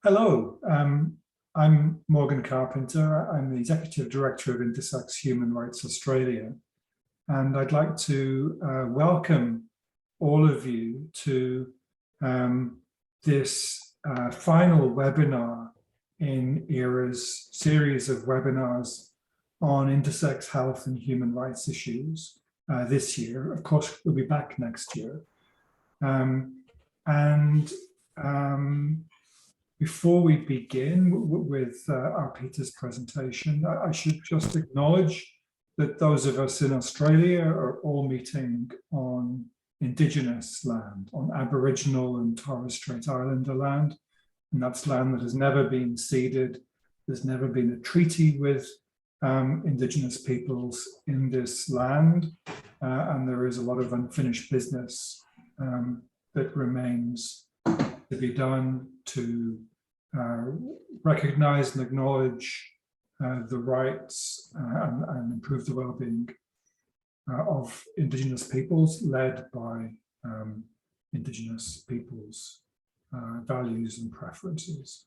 Hello, I'm Morgan Carpenter. I'm the Executive Director of Intersex Human Rights Australia, and I'd like to welcome all of you to this final webinar in ERA's series of webinars on intersex health and human rights issues this year. Of course, we'll be back next year. Before we begin with Arpita's presentation, I should just acknowledge that those of us in Australia are all meeting on Indigenous land, on Aboriginal and Torres Strait Islander land, and that's land that has never been ceded. There's never been a treaty with Indigenous peoples in this land, and there is a lot of unfinished business that remains to be done to recognize and acknowledge the rights and improve the well-being of Indigenous peoples, led by Indigenous peoples' values and preferences.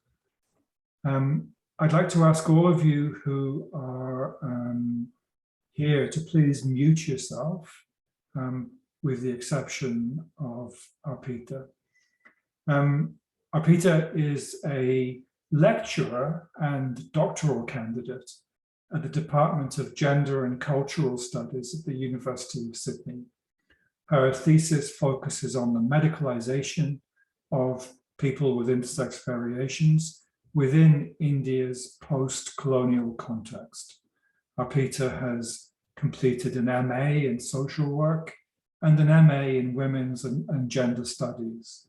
I'd like to ask all of you who are here to please mute yourself, with the exception of Arpita. Arpita is a lecturer and doctoral candidate at the Department of Gender and Cultural Studies at the University of Sydney. Her thesis focuses on the medicalisation of people with intersex variations within India's post-colonial context. Arpita has completed an MA in social work and an MA in women's and gender studies.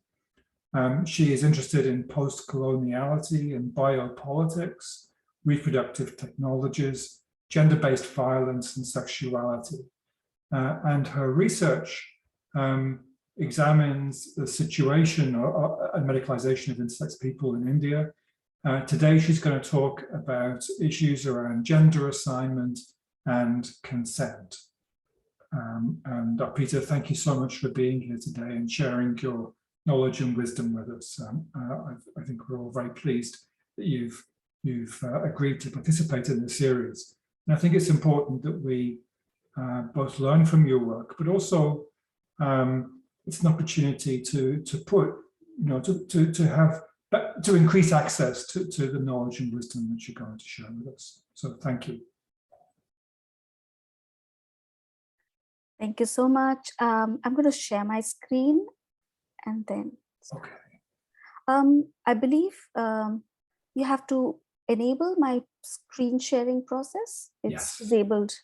She is interested in postcoloniality and biopolitics, reproductive technologies, gender-based violence and sexuality. And her research examines the situation and medicalisation of intersex people in India. Today, she's going to talk about issues around gender assignment and consent. And Arpita, thank you so much for being here today and sharing your knowledge and wisdom with us. I think we're all very pleased that you've agreed to participate in this series. And I think it's important that we both learn from your work, but also it's an opportunity to put, to increase access to the knowledge and wisdom that you're going to share with us. So thank you. Thank you so much. I'm going to share my screen. And then, okay. I believe you have to enable my screen sharing process. It's disabled.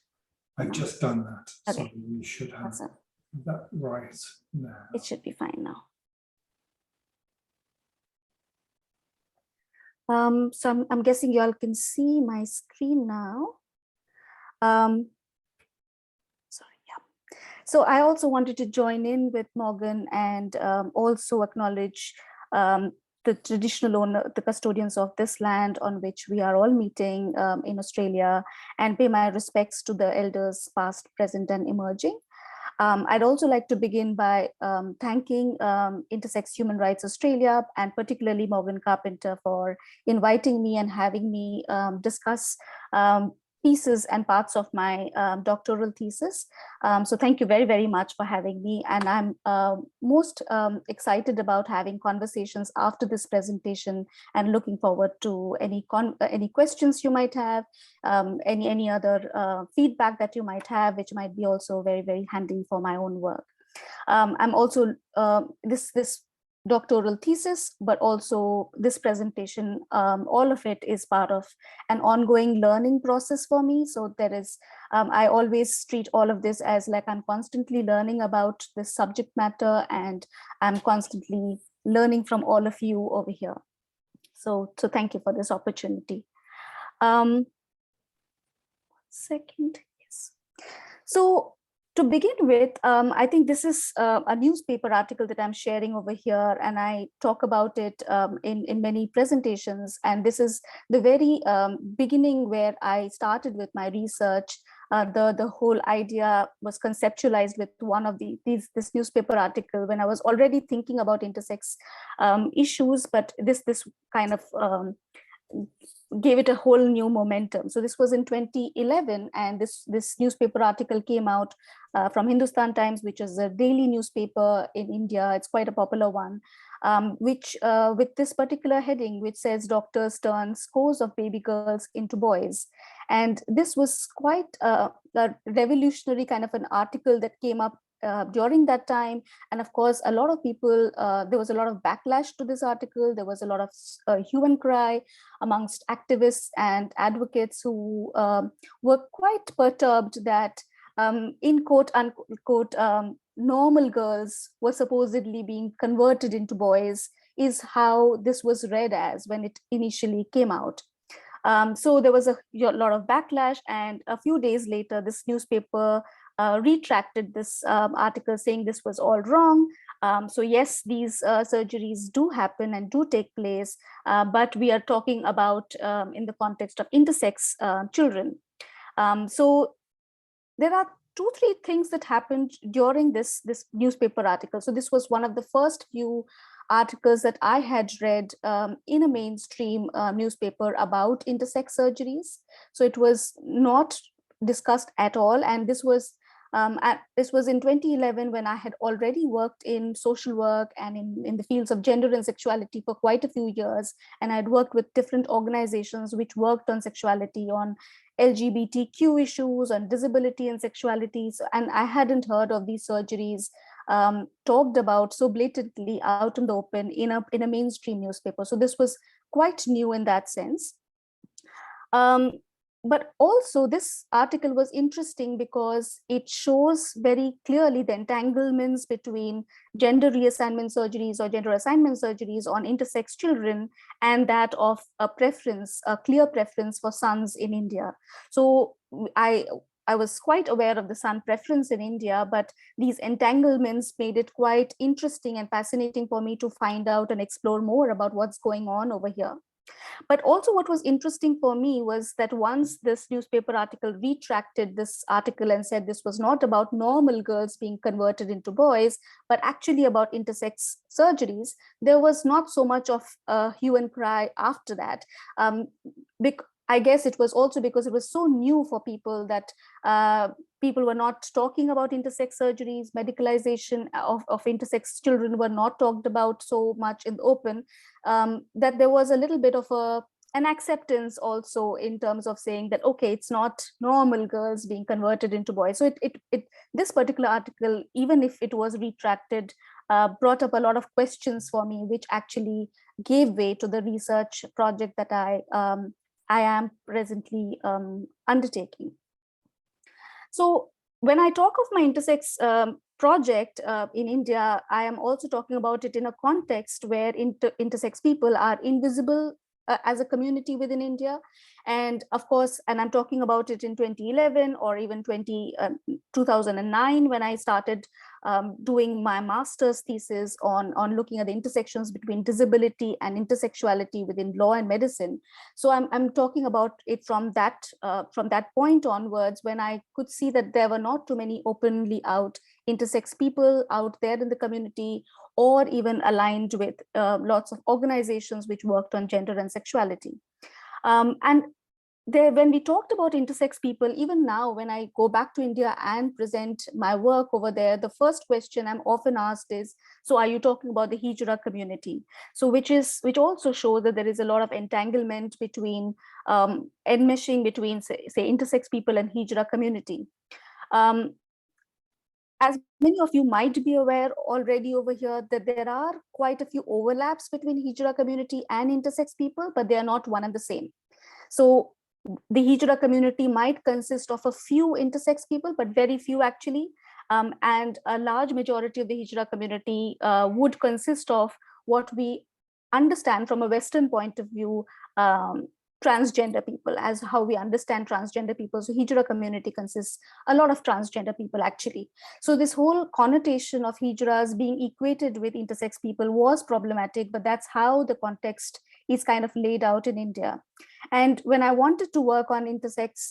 I've just done that. Okay. So we should have that right now. It should be fine now. So I'm guessing you all can see my screen now. So I also wanted to join in with Morgan and also acknowledge the traditional owner, the custodians of this land on which we are all meeting in Australia, and pay my respects to the elders past, present, and emerging. I'd also like to begin by thanking Intersex Human Rights Australia, and particularly Morgan Carpenter, for inviting me and having me discuss pieces and parts of my doctoral thesis. So thank you very, very much for having me. And I'm most excited about having conversations after this presentation and looking forward to any questions you might have, any other feedback that you might have, which might be also very, very handy for my own work. I'm also, this doctoral thesis, but also this presentation, all of it is part of an ongoing learning process for me. So there is, I always treat all of this as like I'm constantly learning about this subject matter, and I'm constantly learning from all of you over here. So thank you for this opportunity. Second, yes. So to begin with, I think this is a newspaper article that I'm sharing over here, and I talk about it in many presentations. And this is the very beginning where I started with my research The whole idea was conceptualized with one of this newspaper article when I was already thinking about intersex issues, but this kind of gave it a whole new momentum. So this was in 2011, and this newspaper article came out from Hindustan Times, which is a daily newspaper in India. It's quite a popular one, which with this particular heading, which says doctors turn scores of baby girls into boys. And this was quite a revolutionary kind of an article that came up during that time. And of course, a lot of people, there was a lot of backlash to this article. There was a lot of hue and cry amongst activists and advocates who were quite perturbed that in quote unquote, normal girls were supposedly being converted into boys, is how this was read as when it initially came out. So there was a lot of backlash, and a few days later, this newspaper retracted this article, saying this was all wrong. So yes, these surgeries do happen and do take place, but we are talking about in the context of intersex children. So there are 2-3 things that happened during this newspaper article. So this was one of the first few articles that I had read in a mainstream newspaper about intersex surgeries. So it was not discussed at all, and this was in 2011, when I had already worked in social work and in the fields of gender and sexuality for quite a few years. And I had worked with different organizations which worked on sexuality, on LGBTQ issues, on disability and sexuality. And I hadn't heard of these surgeries talked about so blatantly out in the open in a mainstream newspaper. So this was quite new in that sense. But also this article was interesting because it shows very clearly the entanglements between gender reassignment surgeries or gender assignment surgeries on intersex children and that of a preference, a clear preference for sons in India. So I was quite aware of the son preference in India, but these entanglements made it quite interesting and fascinating for me to find out and explore more about what's going on over here. But also what was interesting for me was that once this newspaper article retracted this article and said this was not about normal girls being converted into boys, but actually about intersex surgeries, there was not so much of a hue and cry after that. I guess it was also because it was so new for people that people were not talking about intersex surgeries. Medicalisation of intersex children were not talked about so much in the open, that there was a little bit of an acceptance also in terms of saying that, okay, it's not normal girls being converted into boys. So this particular article, even if it was retracted, brought up a lot of questions for me, which actually gave way to the research project that I am presently undertaking. So when I talk of my intersex project in India, I am also talking about it in a context where intersex people are invisible as a community within India. And of course, and I'm talking about it in 2011 or even 2009, when I started doing my master's thesis on looking at the intersections between disability and intersexuality within law and medicine. So I'm talking about it from that point onwards, when I could see that there were not too many openly out intersex people out there in the community, or even aligned with lots of organizations which worked on gender and sexuality. And when we talked about intersex people, even now, when I go back to India and present my work over there, the first question I'm often asked is, so are you talking about the Hijra community? So which also shows that there is a lot of entanglement between enmeshing between, say intersex people and Hijra community. As many of you might be aware already over here, that there are quite a few overlaps between Hijra community and intersex people, but they are not one and the same. So the Hijra community might consist of a few intersex people, but very few actually. And a large majority of the Hijra community would consist of what we understand from a Western point of view, transgender people, as how we understand transgender people. So Hijra community consists a lot of transgender people actually. So this whole connotation of Hijras being equated with intersex people was problematic, but that's how the context is kind of laid out in India. And when I wanted to work on intersex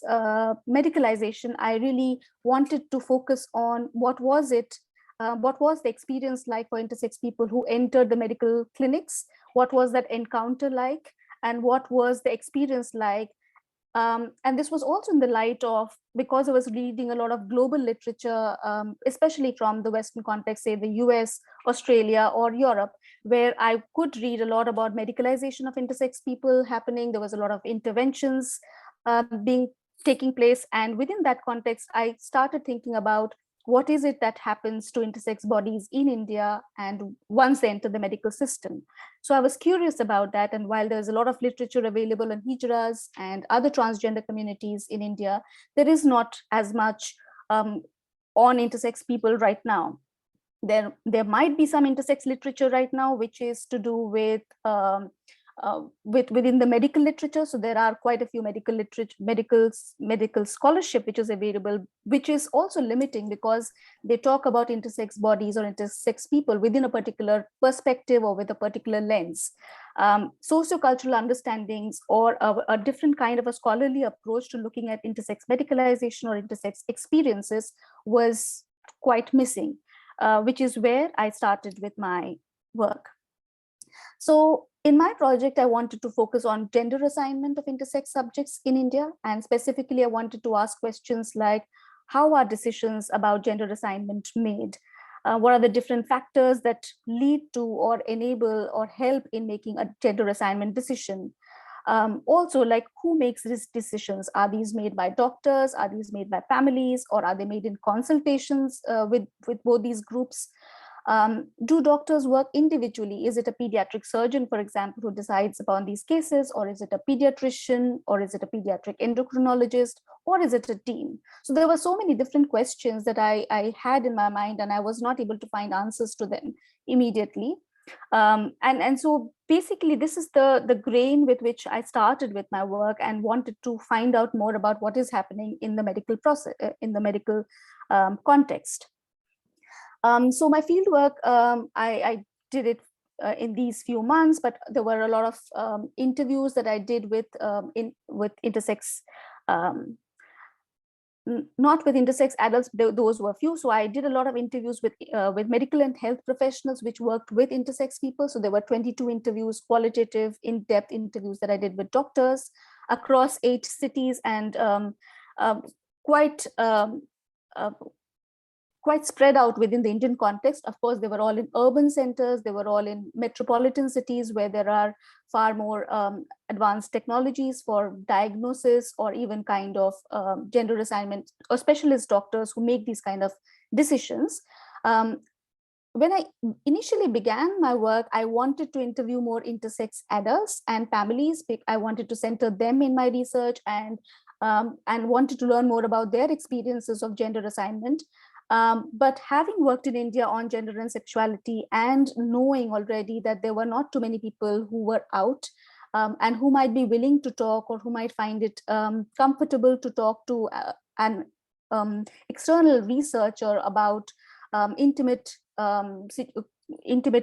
medicalization, I really wanted to focus on what was the experience like for intersex people who entered the medical clinics? What was that encounter like? And what was the experience like? And this was also in the light of, because I was reading a lot of global literature, especially from the Western context, say the US, Australia, or Europe, where I could read a lot about medicalization of intersex people happening. There was a lot of interventions taking place. And within that context, I started thinking about what is it that happens to intersex bodies in India and once they enter the medical system. So I was curious about that. And while there's a lot of literature available on hijras and other transgender communities in India, there is not as much on intersex people right now. There might be some intersex literature right now, which is to do with within the medical literature. So there are quite a few medical scholarship which is available, which is also limiting because they talk about intersex bodies or intersex people within a particular perspective or with a particular lens. Sociocultural understandings or a different kind of a scholarly approach to looking at intersex medicalization or intersex experiences was quite missing, which is where I started with my work. So in my project, I wanted to focus on gender assignment of intersex subjects in India. And specifically, I wanted to ask questions like, how are decisions about gender assignment made? What are the different factors that lead to or enable or help in making a gender assignment decision? Also, like, who makes these decisions? Are these made by doctors? Are these made by families? Or are they made in consultations with both these groups? Do doctors work individually? Is it a pediatric surgeon, for example, who decides upon these cases? Or is it a pediatrician? Or is it a pediatric endocrinologist? Or is it a team? So there were so many different questions that I had in my mind, and I was not able to find answers to them immediately. And so basically, this is the grain with which I started with my work and wanted to find out more about what is happening in the medical process, in the medical context. So my fieldwork, I did it in these few months, but there were a lot of interviews that I did with intersex, not with intersex adults, those were few. So I did a lot of interviews with medical and health professionals which worked with intersex people. So there were 22 interviews, qualitative, in-depth interviews that I did with doctors across 8 cities and quite spread out within the Indian context. Of course, they were all in urban centers. They were all in metropolitan cities where there are far more advanced technologies for diagnosis or even kind of gender assignment or specialist doctors who make these kind of decisions. When I initially began my work, I wanted to interview more intersex adults and families. I wanted to center them in my research and wanted to learn more about their experiences of gender assignment. But having worked in India on gender and sexuality and knowing already that there were not too many people who were out and who might be willing to talk or who might find it comfortable to talk to an external researcher about intimate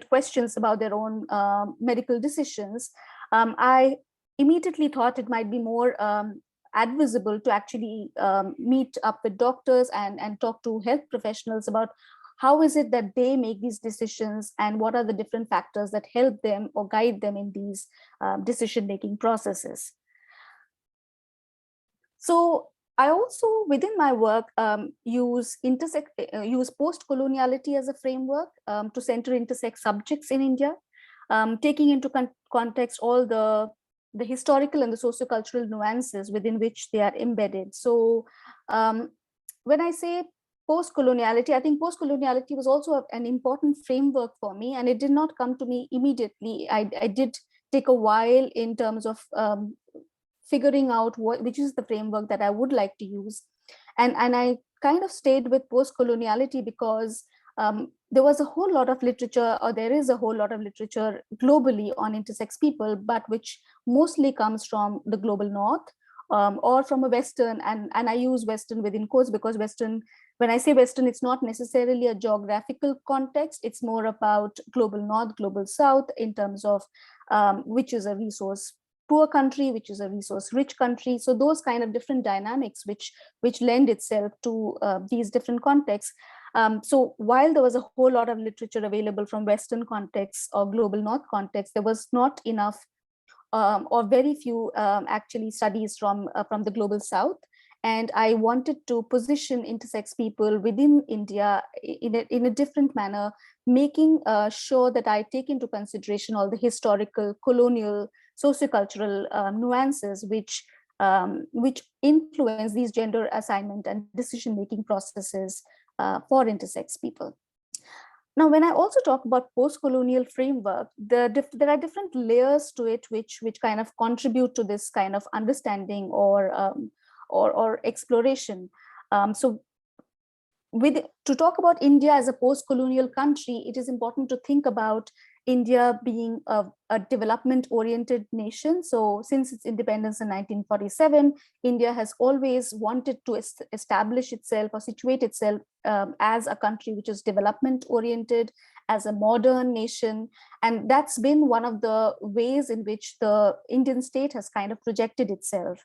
questions about their own medical decisions, I immediately thought it might be more advisable to actually meet up with doctors and talk to health professionals about how is it that they make these decisions and what are the different factors that help them or guide them in these decision-making processes. So I also, within my work, use postcoloniality as a framework to center intersex subjects in India, taking into context all the historical and the sociocultural nuances within which they are embedded. So when I say postcoloniality, I think postcoloniality was also an important framework for me, and it did not come to me immediately. I did take a while in terms of figuring out which is the framework that I would like to use. And I kind of stayed with postcoloniality because there was a whole lot of literature, or there is a whole lot of literature globally on intersex people, but which mostly comes from the global north or from a Western, and I use Western within quotes because Western, when I say Western, it's not necessarily a geographical context. It's more about global north, global south in terms of which is a resource poor country, which is a resource rich country. So those kind of different dynamics which lend itself to these different contexts. So while there was a whole lot of literature available from Western contexts or global North context, there was not enough or very few actually studies from the global South. And I wanted to position intersex people within India in a different manner, making sure that I take into consideration all the historical, colonial, sociocultural nuances which influence these gender assignment and decision-making processes for intersex people. Now, when I also talk about post-colonial framework, there are different layers to it which kind of contribute to this kind of understanding or exploration. So to talk about India as a post-colonial country, it is important to think about India being a development-oriented nation. So since its independence in 1947, India has always wanted to establish itself or situate itself as a country which is development-oriented, as a modern nation. And that's been one of the ways in which the Indian state has kind of projected itself.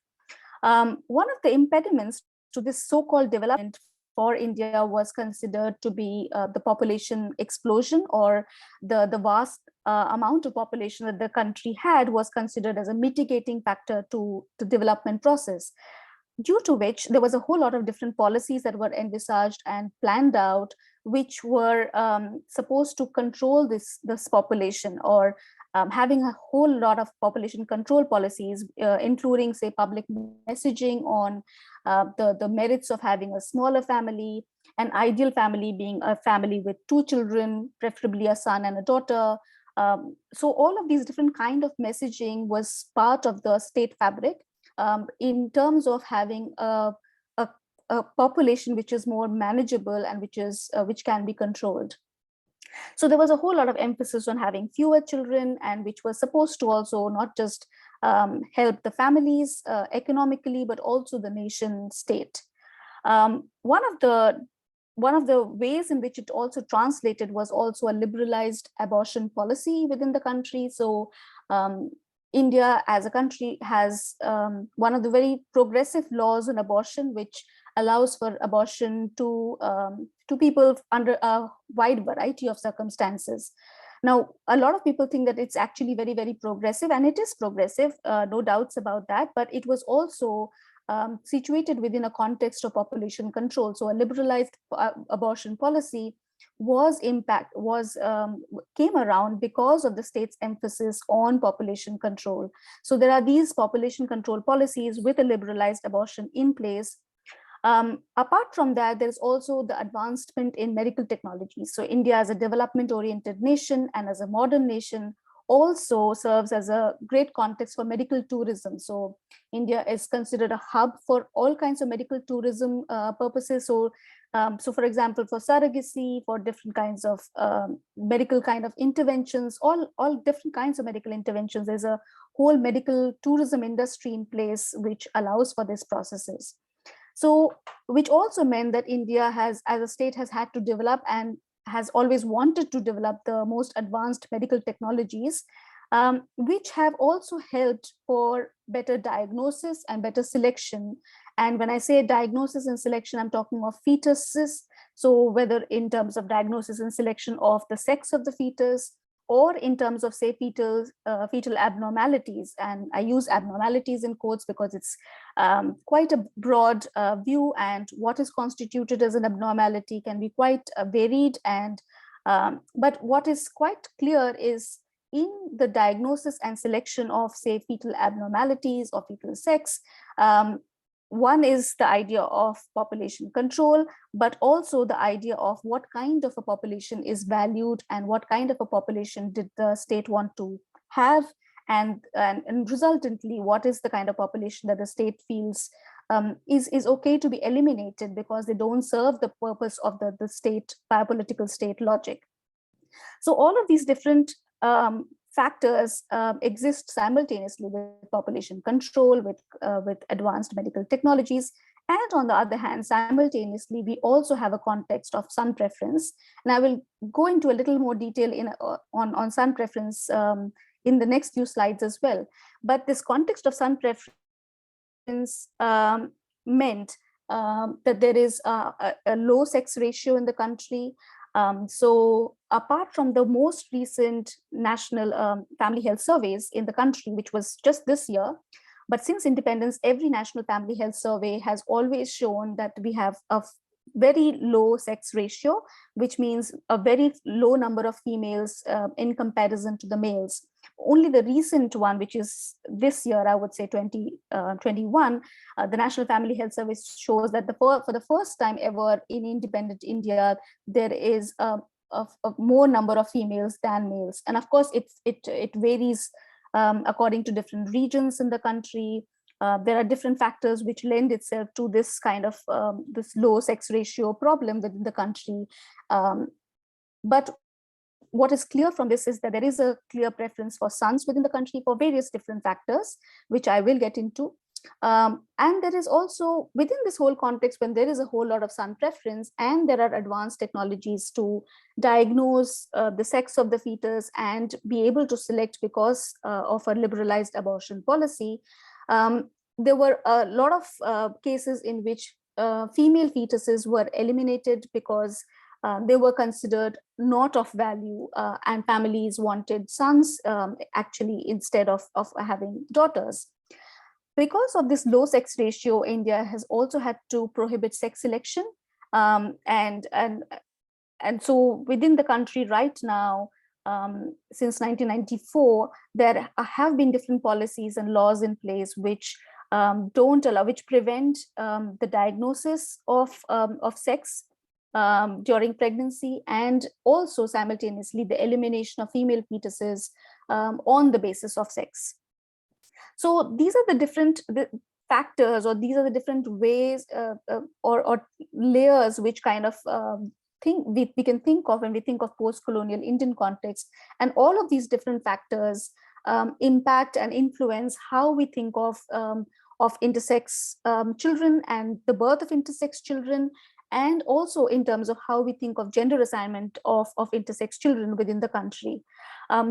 One of the impediments to this so-called development for India was considered to be the population explosion, or the vast amount of population that the country had was considered as a mitigating factor to the development process, due to which there was a whole lot of different policies that were envisaged and planned out, which were supposed to control this population, or having a whole lot of population control policies, including, say, public messaging on the merits of having a smaller family, an ideal family being a family with 2 children, preferably a son and a daughter. So all of these different kind of messaging was part of the state fabric in terms of having a population which is more manageable and which can be controlled. So there was a whole lot of emphasis on having fewer children, and which was supposed to also not just help the families economically, but also the nation state. One of the ways in which it also translated was also a liberalized abortion policy within the country. So India as a country has one of the very progressive laws on abortion, which allows for abortion to people under a wide variety of circumstances. Now, a lot of people think that it's actually very, very progressive, and it is progressive, no doubts about that, but it was also situated within a context of population control. So a liberalized abortion policy came around because of the state's emphasis on population control. So there are these population control policies with a liberalized abortion in place. Apart from that, there's also the advancement in medical technology. So India, as a development-oriented nation and as a modern nation, also serves as a great context for medical tourism. So India is considered a hub for all kinds of medical tourism purposes. So for example, for surrogacy, for different kinds of medical kind of interventions, all different kinds of medical interventions, there's a whole medical tourism industry in place which allows for these processes. So, which also meant that India has, as a state, has had to develop and has always wanted to develop the most advanced medical technologies, which have also helped for better diagnosis and better selection. And when I say diagnosis and selection, I'm talking of fetuses. So whether in terms of diagnosis and selection of the sex of the fetus, or in terms of, say, fetal abnormalities. And I use abnormalities in quotes because it's quite a broad view, and what is constituted as an abnormality can be quite varied. And but what is quite clear is, in the diagnosis and selection of, say, fetal abnormalities or fetal sex, one is the idea of population control, but also the idea of what kind of a population is valued and what kind of a population did the state want to have, and resultantly, what is the kind of population that the state feels is okay to be eliminated because they don't serve the purpose of the state, biopolitical state logic. So all of these different factors exist simultaneously with population control, with advanced medical technologies. And on the other hand, simultaneously, we also have a context of son preference. And I will go into a little more detail on son preference in the next few slides as well. But this context of son preference meant that there is a low sex ratio in the country. So apart from the most recent national family health surveys in the country, which was just this year, but since independence, every national family health survey has always shown that we have a very low sex ratio, which means a very low number of females in comparison to the males. Only the recent one, which is this year, I would say 2021, the National Family Health Service shows that for the first time ever in independent India, there is a more number of females than males. And of course, it varies according to different regions in the country. There are different factors which lend itself to this kind of this low sex ratio problem within the country. But what is clear from this is that there is a clear preference for sons within the country for various different factors, which I will get into. And there is also, within this whole context, when there is a whole lot of son preference and there are advanced technologies to diagnose the sex of the fetus and be able to select because of a liberalized abortion policy, there were a lot of cases in which female fetuses were eliminated because they were considered not of value, and families wanted sons actually instead of having daughters. Because of this low sex ratio, India has also had to prohibit sex selection, and so within the country right now, since 1994, there have been different policies and laws in place which which prevent the diagnosis of sex during pregnancy, and also simultaneously the elimination of female fetuses on the basis of sex. So these are the different factors, or these are the different ways or layers which kind of we can think of when we think of post-colonial Indian context. And all of these different factors impact and influence how we think of intersex children and the birth of intersex children, and also in terms of how we think of gender assignment of intersex children within the country.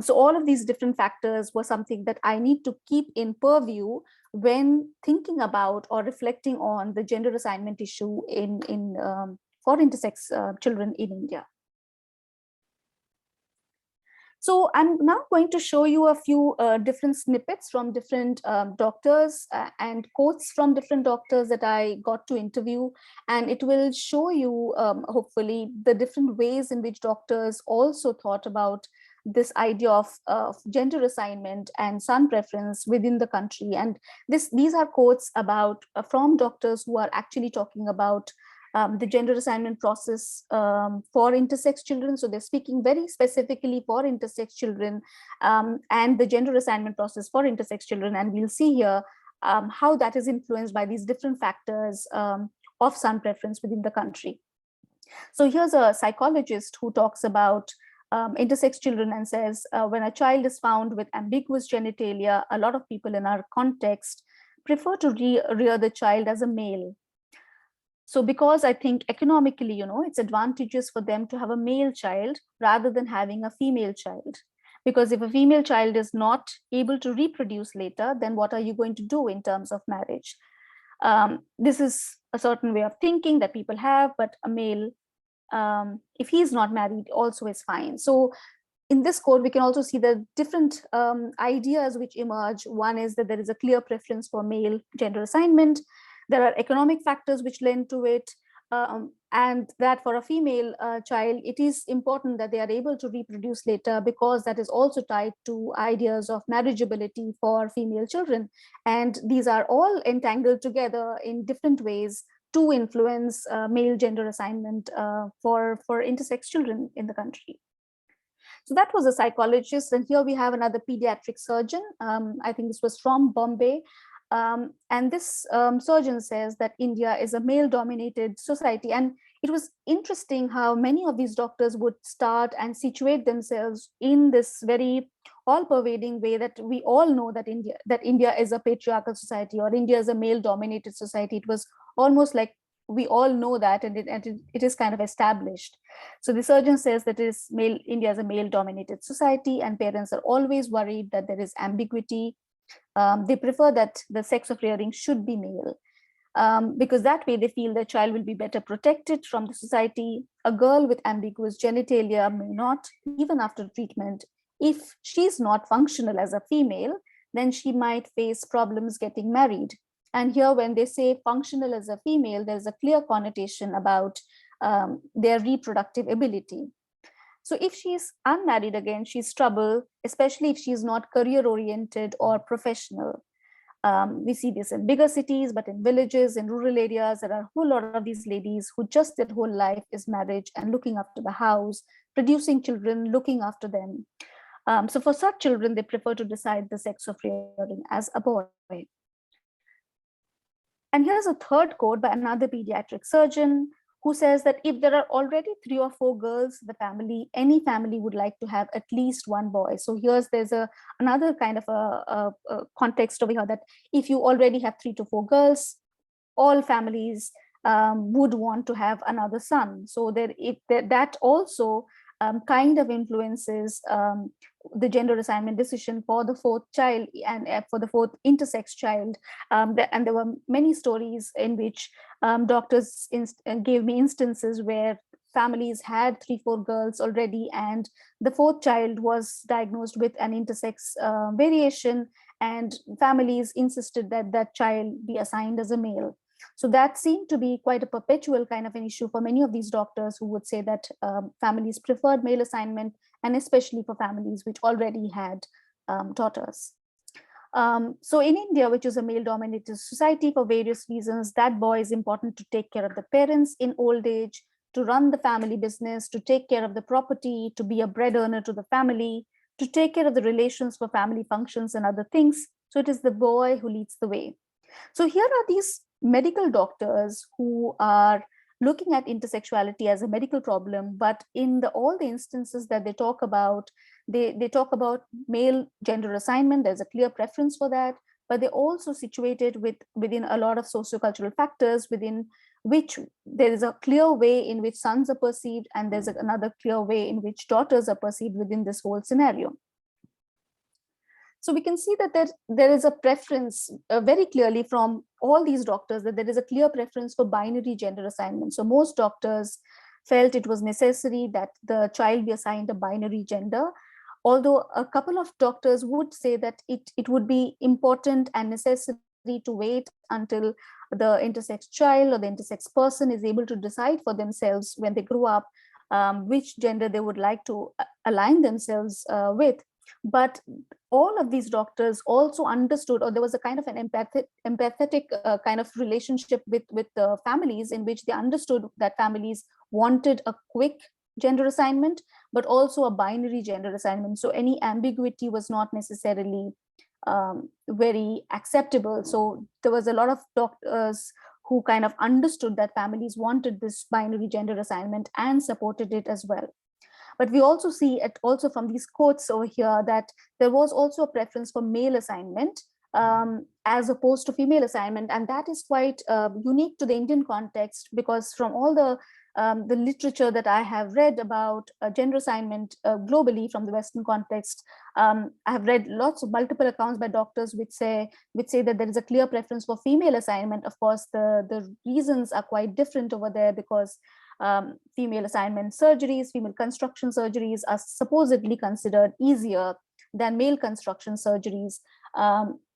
So all of these different factors were something that I need to keep in purview when thinking about or reflecting on the gender assignment issue for intersex children in India. So I'm now going to show you a few different snippets from different doctors and quotes from different doctors that I got to interview. And it will show you, hopefully, the different ways in which doctors also thought about this idea of gender assignment and son preference within the country. And these are quotes from doctors who are actually talking about the gender assignment process for intersex children. So they're speaking very specifically for intersex children and the gender assignment process for intersex children. And we'll see here how that is influenced by these different factors of son preference within the country. So here's a psychologist who talks about intersex children and says, when a child is found with ambiguous genitalia, a lot of people in our context prefer to rear the child as a male. So because I think economically, it's advantageous for them to have a male child rather than having a female child. Because if a female child is not able to reproduce later, then what are you going to do in terms of marriage? This is a certain way of thinking that people have, but a male, if he's not married, also is fine. So in this quote, we can also see the different ideas which emerge. One is that there is a clear preference for male gender assignment. There are economic factors which lend to it, and that for a female child, it is important that they are able to reproduce later, because that is also tied to ideas of marriageability for female children. And these are all entangled together in different ways to influence male gender assignment for intersex children in the country. So that was a psychologist. And here we have another pediatric surgeon. I think this was from Bombay. And this surgeon says that India is a male-dominated society. And it was interesting how many of these doctors would start and situate themselves in this very all-pervading way that we all know that India is a patriarchal society, or India is a male-dominated society. It was almost like we all know that, and it is kind of established. So the surgeon says that India is a male-dominated society, and parents are always worried that there is ambiguity. They prefer that the sex of rearing should be male, because that way they feel their child will be better protected from the society. A girl with ambiguous genitalia may not, even after treatment, if she's not functional as a female, then she might face problems getting married. And here, when they say functional as a female, there's a clear connotation about their reproductive ability. So if she's unmarried again, she's trouble, especially if she's not career-oriented or professional. We see this in bigger cities, but in villages, in rural areas, there are a whole lot of these ladies who just their whole life is marriage and looking after the house, producing children, looking after them. So for such children, they prefer to decide the sex of rearing as a boy. And here's a third quote by another pediatric surgeon who says that if there are already 3 or 4 girls in the family, any family would like to have at least one boy. So there's another kind of a context over here, that if you already have 3 to 4 girls, all families would want to have another son. So that also kind of influences the gender assignment decision for the 4th child and for the 4th intersex child. And there were many stories in which doctors gave me instances where families had 3-4 girls already, and the 4th child was diagnosed with an intersex variation, and families insisted that that child be assigned as a male. So that seemed to be quite a perpetual kind of an issue for many of these doctors, who would say that families preferred male assignment, and especially for families which already had daughters. So in India, which is a male-dominated society for various reasons, that boy is important to take care of the parents in old age, to run the family business, to take care of the property, to be a bread earner to the family, to take care of the relations for family functions and other things. So it is the boy who leads the way. So here are these medical doctors who are looking at intersexuality as a medical problem, but in all the instances that they talk about, they talk about male gender assignment. There's a clear preference for that, but they're also situated within a lot of sociocultural factors within which there is a clear way in which sons are perceived, and there's another clear way in which daughters are perceived within this whole scenario. So we can see that there is a preference very clearly from all these doctors, that there is a clear preference for binary gender assignment. So most doctors felt it was necessary that the child be assigned a binary gender, although a couple of doctors would say that it would be important and necessary to wait until the intersex child or the intersex person is able to decide for themselves when they grow up which gender they would like to align themselves with. But all of these doctors also understood, or there was a kind of an empathetic kind of relationship with the families, in which they understood that families wanted a quick gender assignment, but also a binary gender assignment. So any ambiguity was not necessarily very acceptable. So there was a lot of doctors who kind of understood that families wanted this binary gender assignment and supported it as well. But we also see it also from these quotes over here that there was also a preference for male assignment as opposed to female assignment. And that is quite unique to the Indian context, because from all the literature that I have read about gender assignment globally from the Western context, I have read multiple accounts by doctors which say that there is a clear preference for female assignment. Of course, the reasons are quite different over there, because female assignment surgeries, female construction surgeries are supposedly considered easier than male construction surgeries.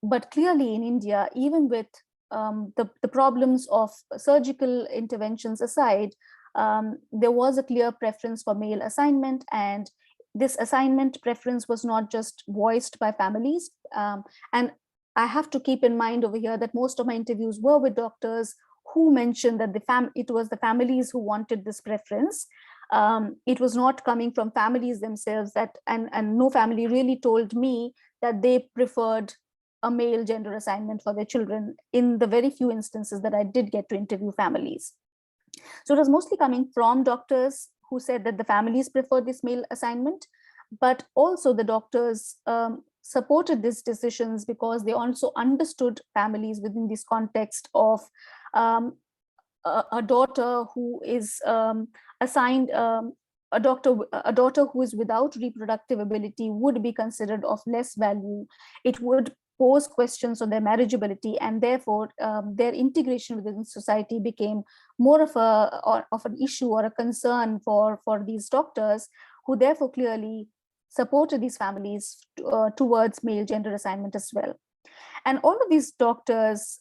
But clearly in India, even with the problems of surgical interventions aside, there was a clear preference for male assignment, and this assignment preference was not just voiced by families. And I have to keep in mind over here that most of my interviews were with doctors who mentioned that it was the families who wanted this preference. It was not coming from families themselves, and no family really told me that they preferred a male gender assignment for their children in the very few instances that I did get to interview families. So it was mostly coming from doctors who said that the families preferred this male assignment, but also the doctors supported these decisions because they also understood families within this context of a daughter who is assigned a daughter who is without reproductive ability would be considered of less value. It would pose questions on their marriageability, and therefore their integration within society became more of an issue or a concern for these doctors, who therefore clearly supported these families towards male gender assignment as well. And all of these doctors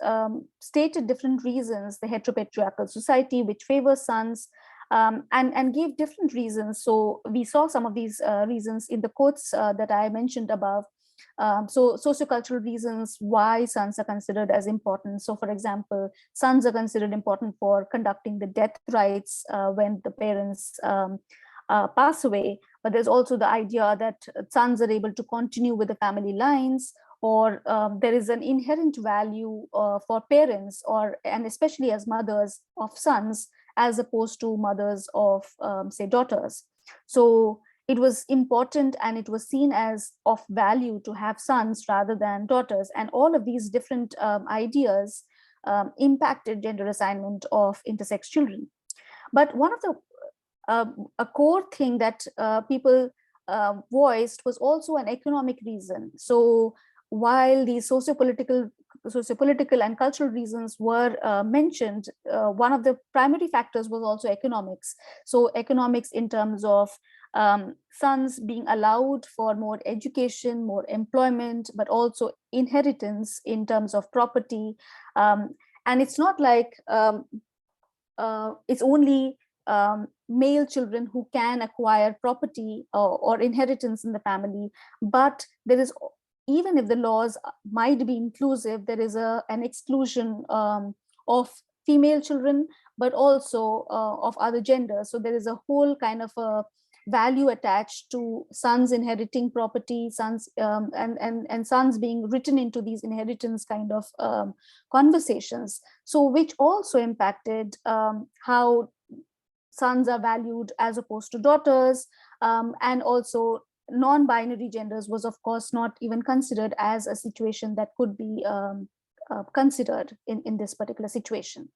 stated different reasons: the heteropatriarchal society, which favors sons, and gave different reasons. So we saw some of these reasons in the quotes that I mentioned above. So sociocultural reasons why sons are considered as important. So for example, sons are considered important for conducting the death rites when the parents pass away. But there's also the idea that sons are able to continue with the family lines, or there is an inherent value for parents, and especially as mothers of sons, as opposed to mothers of, say, daughters. So it was important, and it was seen as of value to have sons rather than daughters. And all of these different ideas impacted gender assignment of intersex children. But one of the a core thing that people voiced was also an economic reason. So while these sociopolitical and cultural reasons were mentioned, one of the primary factors was also economics. So economics in terms of sons being allowed for more education, more employment, but also inheritance in terms of property. And it's not like it's only male children who can acquire property or inheritance in the family, but there is, even if the laws might be inclusive, there is an exclusion of female children, but also of other genders. So there is a whole kind of a value attached to sons inheriting property, sons and sons being written into these inheritance kind of conversations. So which also impacted how sons are valued as opposed to daughters, and also non-binary genders was of course not even considered as a situation that could be considered in this particular situation.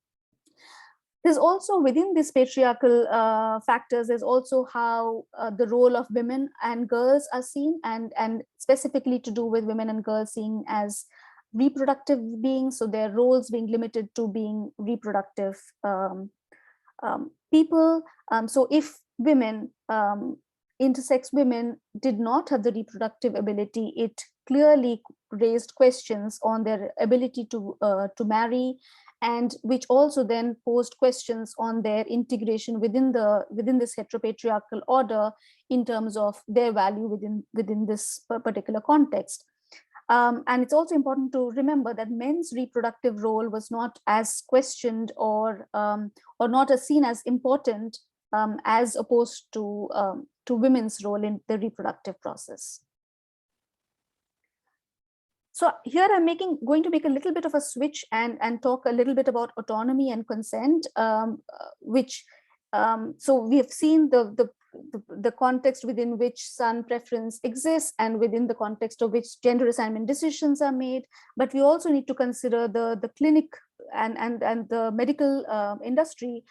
There's also, within these patriarchal factors, there's also how the role of women and girls are seen, and specifically to do with women and girls seen as reproductive beings, so their roles being limited to being reproductive people. So if women, intersex women, did not have the reproductive ability, it clearly raised questions on their ability to marry, and which also then posed questions on their integration within this heteropatriarchal order in terms of their value within this particular context. And it's also important to remember that men's reproductive role was not as questioned or not as seen as important as opposed to women's role in the reproductive process. So here I'm going to make a little bit of a switch and talk a little bit about autonomy and consent, which so we have seen the context within which son preference exists and within the context of which gender assignment decisions are made, but we also need to consider the clinic and the medical industry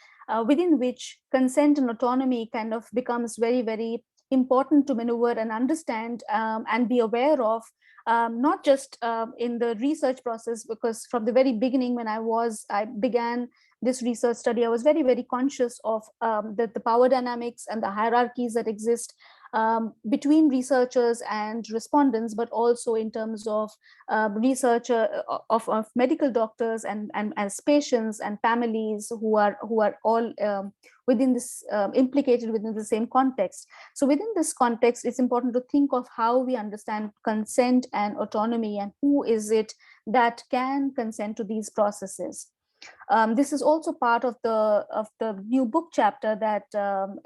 within which consent and autonomy kind of becomes very, very important to maneuver and understand and be aware of, not just in the research process, because from the very beginning when I began this research study, I was very, very conscious of the power dynamics and the hierarchies that exist between researchers and respondents, but also in terms of research of medical doctors and as patients and families who are all within this implicated within the same context. So within this context, it's important to think of how we understand consent and autonomy, and who is it that can consent to these processes. This is also part of the new book chapter that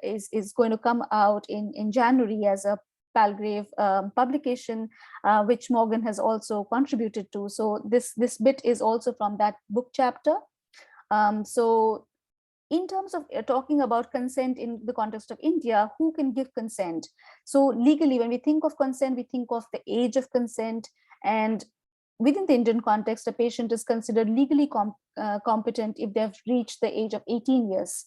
is going to come out in January as a Palgrave publication, which Morgan has also contributed to. So this bit is also from that book chapter. So in terms of talking about consent in the context of India, who can give consent? So legally, when we think of consent, we think of the age of consent, and within the Indian context, a patient is considered legally competent if they've reached the age of 18 years.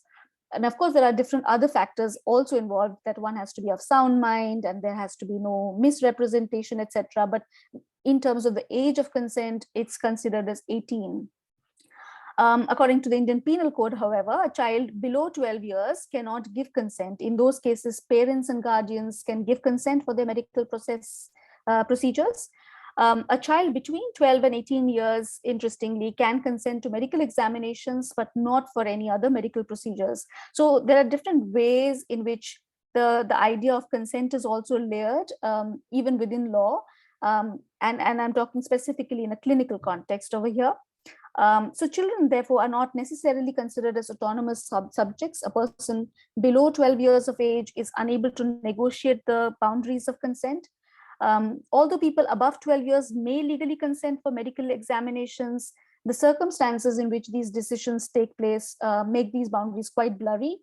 And of course, there are different other factors also involved, that one has to be of sound mind and there has to be no misrepresentation, etc. But in terms of the age of consent, it's considered as 18. According to the Indian Penal Code, however, a child below 12 years cannot give consent. In those cases, parents and guardians can give consent for their medical procedures. A child between 12 and 18 years, interestingly, can consent to medical examinations, but not for any other medical procedures. So there are different ways in which the idea of consent is also layered, even within law. And I'm talking specifically in a clinical context over here. So children, therefore, are not necessarily considered as autonomous subjects. A person below 12 years of age is unable to negotiate the boundaries of consent. Although people above 12 years may legally consent for medical examinations, the circumstances in which these decisions take place make these boundaries quite blurry.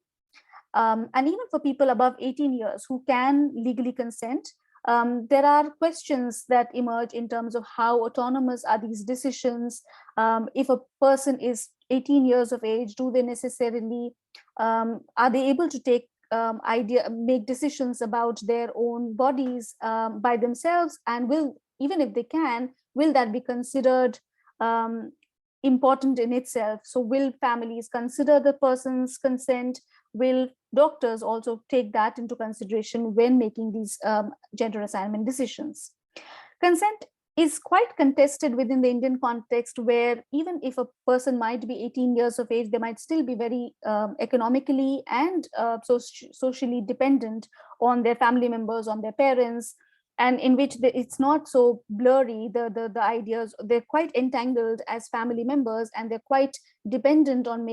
And even for people above 18 years who can legally consent, there are questions that emerge in terms of how autonomous are these decisions. If a person is 18 years of age, do they necessarily, are they able to make decisions about their own bodies by themselves? And even if they can, will that be considered important in itself? So will families consider the person's consent? Will doctors also take that into consideration when making these gender assignment decisions? Consent is quite contested within the Indian context, where even if a person might be 18 years of age, they might still be very economically and socially dependent on their family members, on their parents, and in which it's not so blurry. The ideas, they're quite entangled as family members, and they're quite dependent on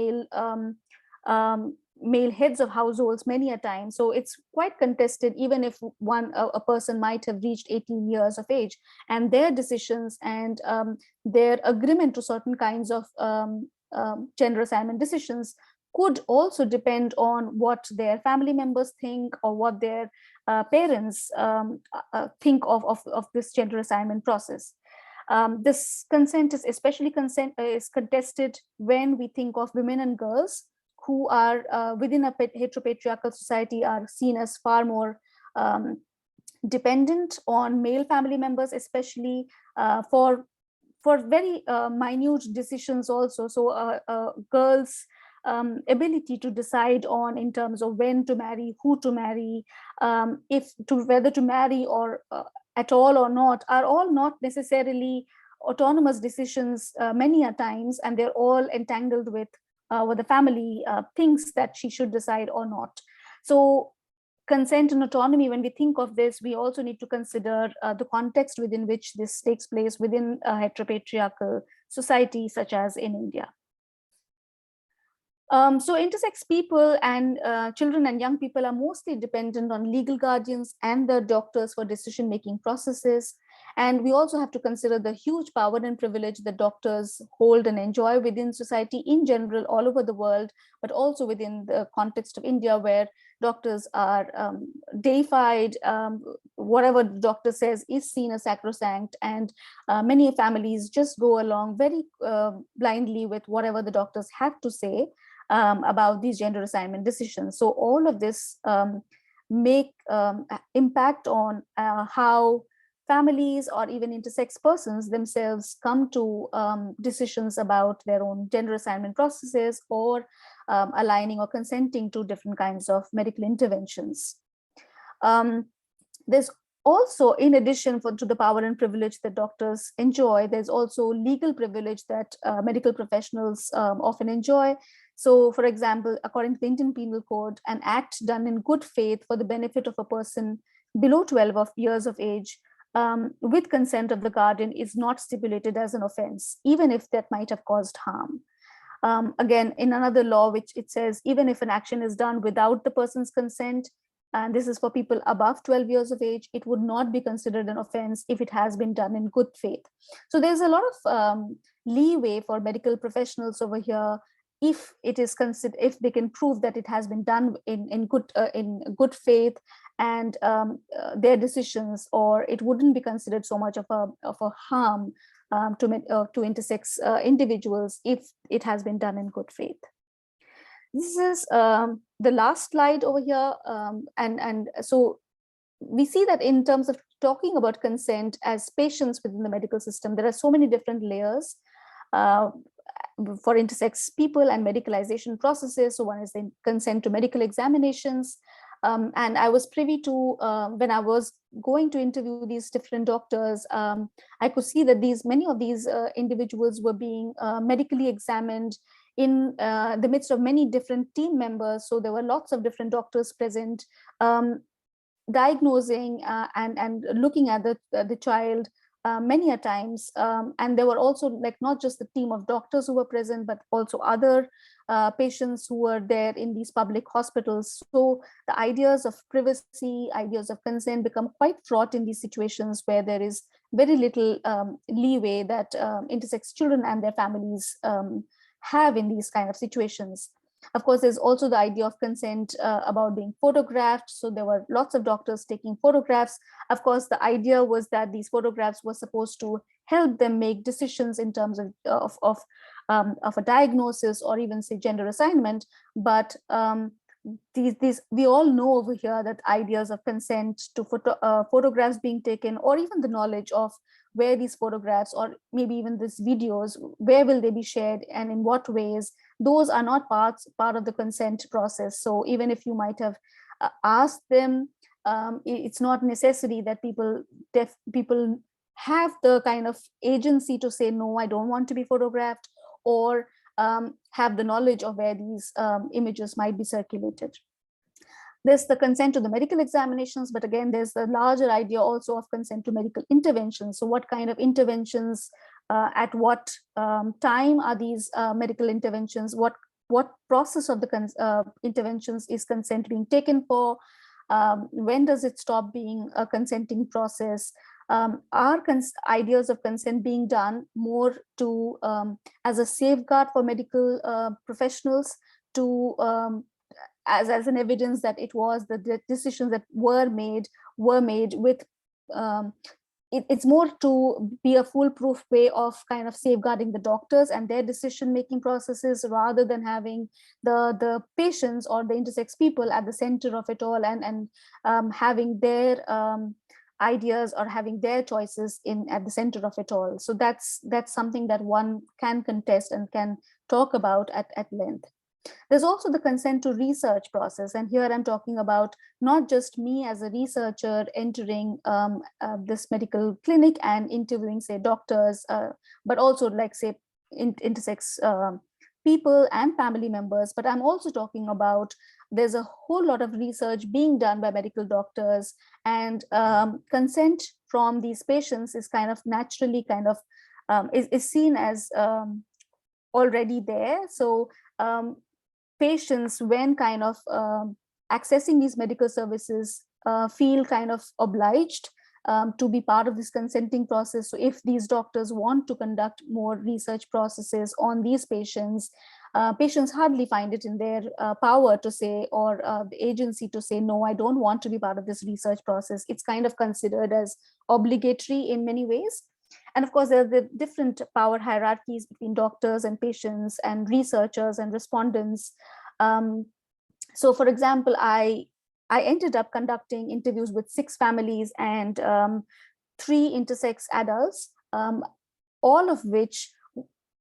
male heads of households many a time. So it's quite contested, even if a person might have reached 18 years of age, and their decisions and their agreement to certain kinds of gender assignment decisions could also depend on what their family members think, or what their parents think of this gender assignment process. This consent is especially contested when we think of women and girls who are within a heteropatriarchal society, are seen as far more dependent on male family members, especially for very minute decisions also. So girls' ability to decide on, in terms of when to marry, who to marry, whether to marry or at all or not, are all not necessarily autonomous decisions many a times, and they're all entangled with what the family thinks that she should decide or not. So consent and autonomy, when we think of this, we also need to consider the context within which this takes place within a heteropatriarchal society such as in India. So intersex people and children and young people are mostly dependent on legal guardians and their doctors for decision-making processes. And we also have to consider the huge power and privilege that doctors hold and enjoy within society in general, all over the world, but also within the context of India, where doctors are deified. Whatever the doctor says is seen as sacrosanct, and many families just go along very blindly with whatever the doctors have to say about these gender assignment decisions. So all of this make impact on how families or even intersex persons themselves come to decisions about their own gender assignment processes, or aligning or consenting to different kinds of medical interventions. There's also, in addition to the power and privilege that doctors enjoy, there's also legal privilege that medical professionals often enjoy. So, for example, according to the Indian Penal Code, an act done in good faith for the benefit of a person below 12 years of age with consent of the guardian is not stipulated as an offense, even if that might have caused harm. Again, in another law, which it says, even if an action is done without the person's consent, and this is for people above 12 years of age, it would not be considered an offense if it has been done in good faith. So there's a lot of leeway for medical professionals over here, if it is considered, if they can prove that it has been done in good faith, and their decisions, or it wouldn't be considered so much of a harm to intersex individuals if it has been done in good faith. This is the last slide over here, and so we see that in terms of talking about consent as patients within the medical system, there are so many different layers for intersex people and medicalization processes. So one is the consent to medical examinations. And I was privy to, when I was going to interview these different doctors, I could see that many of these individuals were being medically examined in the midst of many different team members. So there were lots of different doctors present, diagnosing and looking at the child many a times. And there were also like not just the team of doctors who were present, but also other patients who were there in these public hospitals. So the ideas of privacy, ideas of consent become quite fraught in these situations where there is very little leeway that intersex children and their families have in these kind of situations. Of course, there's also the idea of consent about being photographed. So there were lots of doctors taking photographs. Of course, the idea was that these photographs were supposed to help them make decisions in terms of a diagnosis or even say gender assignment. But we all know over here that ideas of consent to photographs being taken, or even the knowledge of where these photographs or maybe even these videos, where will they be shared and in what ways, those are not part of the consent process. So even if you might have asked them, it's not necessary that people have the kind of agency to say, no, I don't want to be photographed, or have the knowledge of where these images might be circulated. There's the consent to the medical examinations, but again, there's the larger idea also of consent to medical interventions. So what kind of interventions, at what time are these medical interventions? What process of the interventions is consent being taken for? When does it stop being a consenting process? Are ideas of consent being done more to as a safeguard for medical professionals, to as an evidence that it was the decisions that were made with it's more to be a foolproof way of kind of safeguarding the doctors and their decision-making processes, rather than having the patients or the intersex people at the center of it all, and having their ideas or having their choices at the center of it all. So that's something that one can contest and can talk about at length. There's also the consent to research process. And here I'm talking about not just me as a researcher entering this medical clinic and interviewing, say, doctors, but also like, say, intersex people and family members. But I'm also talking about there's a whole lot of research being done by medical doctors, and consent from these patients is kind of naturally kind of is seen as already there. So patients, when kind of accessing these medical services, feel kind of obliged to be part of this consenting process. So if these doctors want to conduct more research processes on these patients, patients hardly find it in their power to say, or the agency to say, no, I don't want to be part of this research process. It's kind of considered as obligatory in many ways. And of course, there are the different power hierarchies between doctors and patients and researchers and respondents. So for example, I ended up conducting interviews with 6 families and 3 intersex adults, all of which,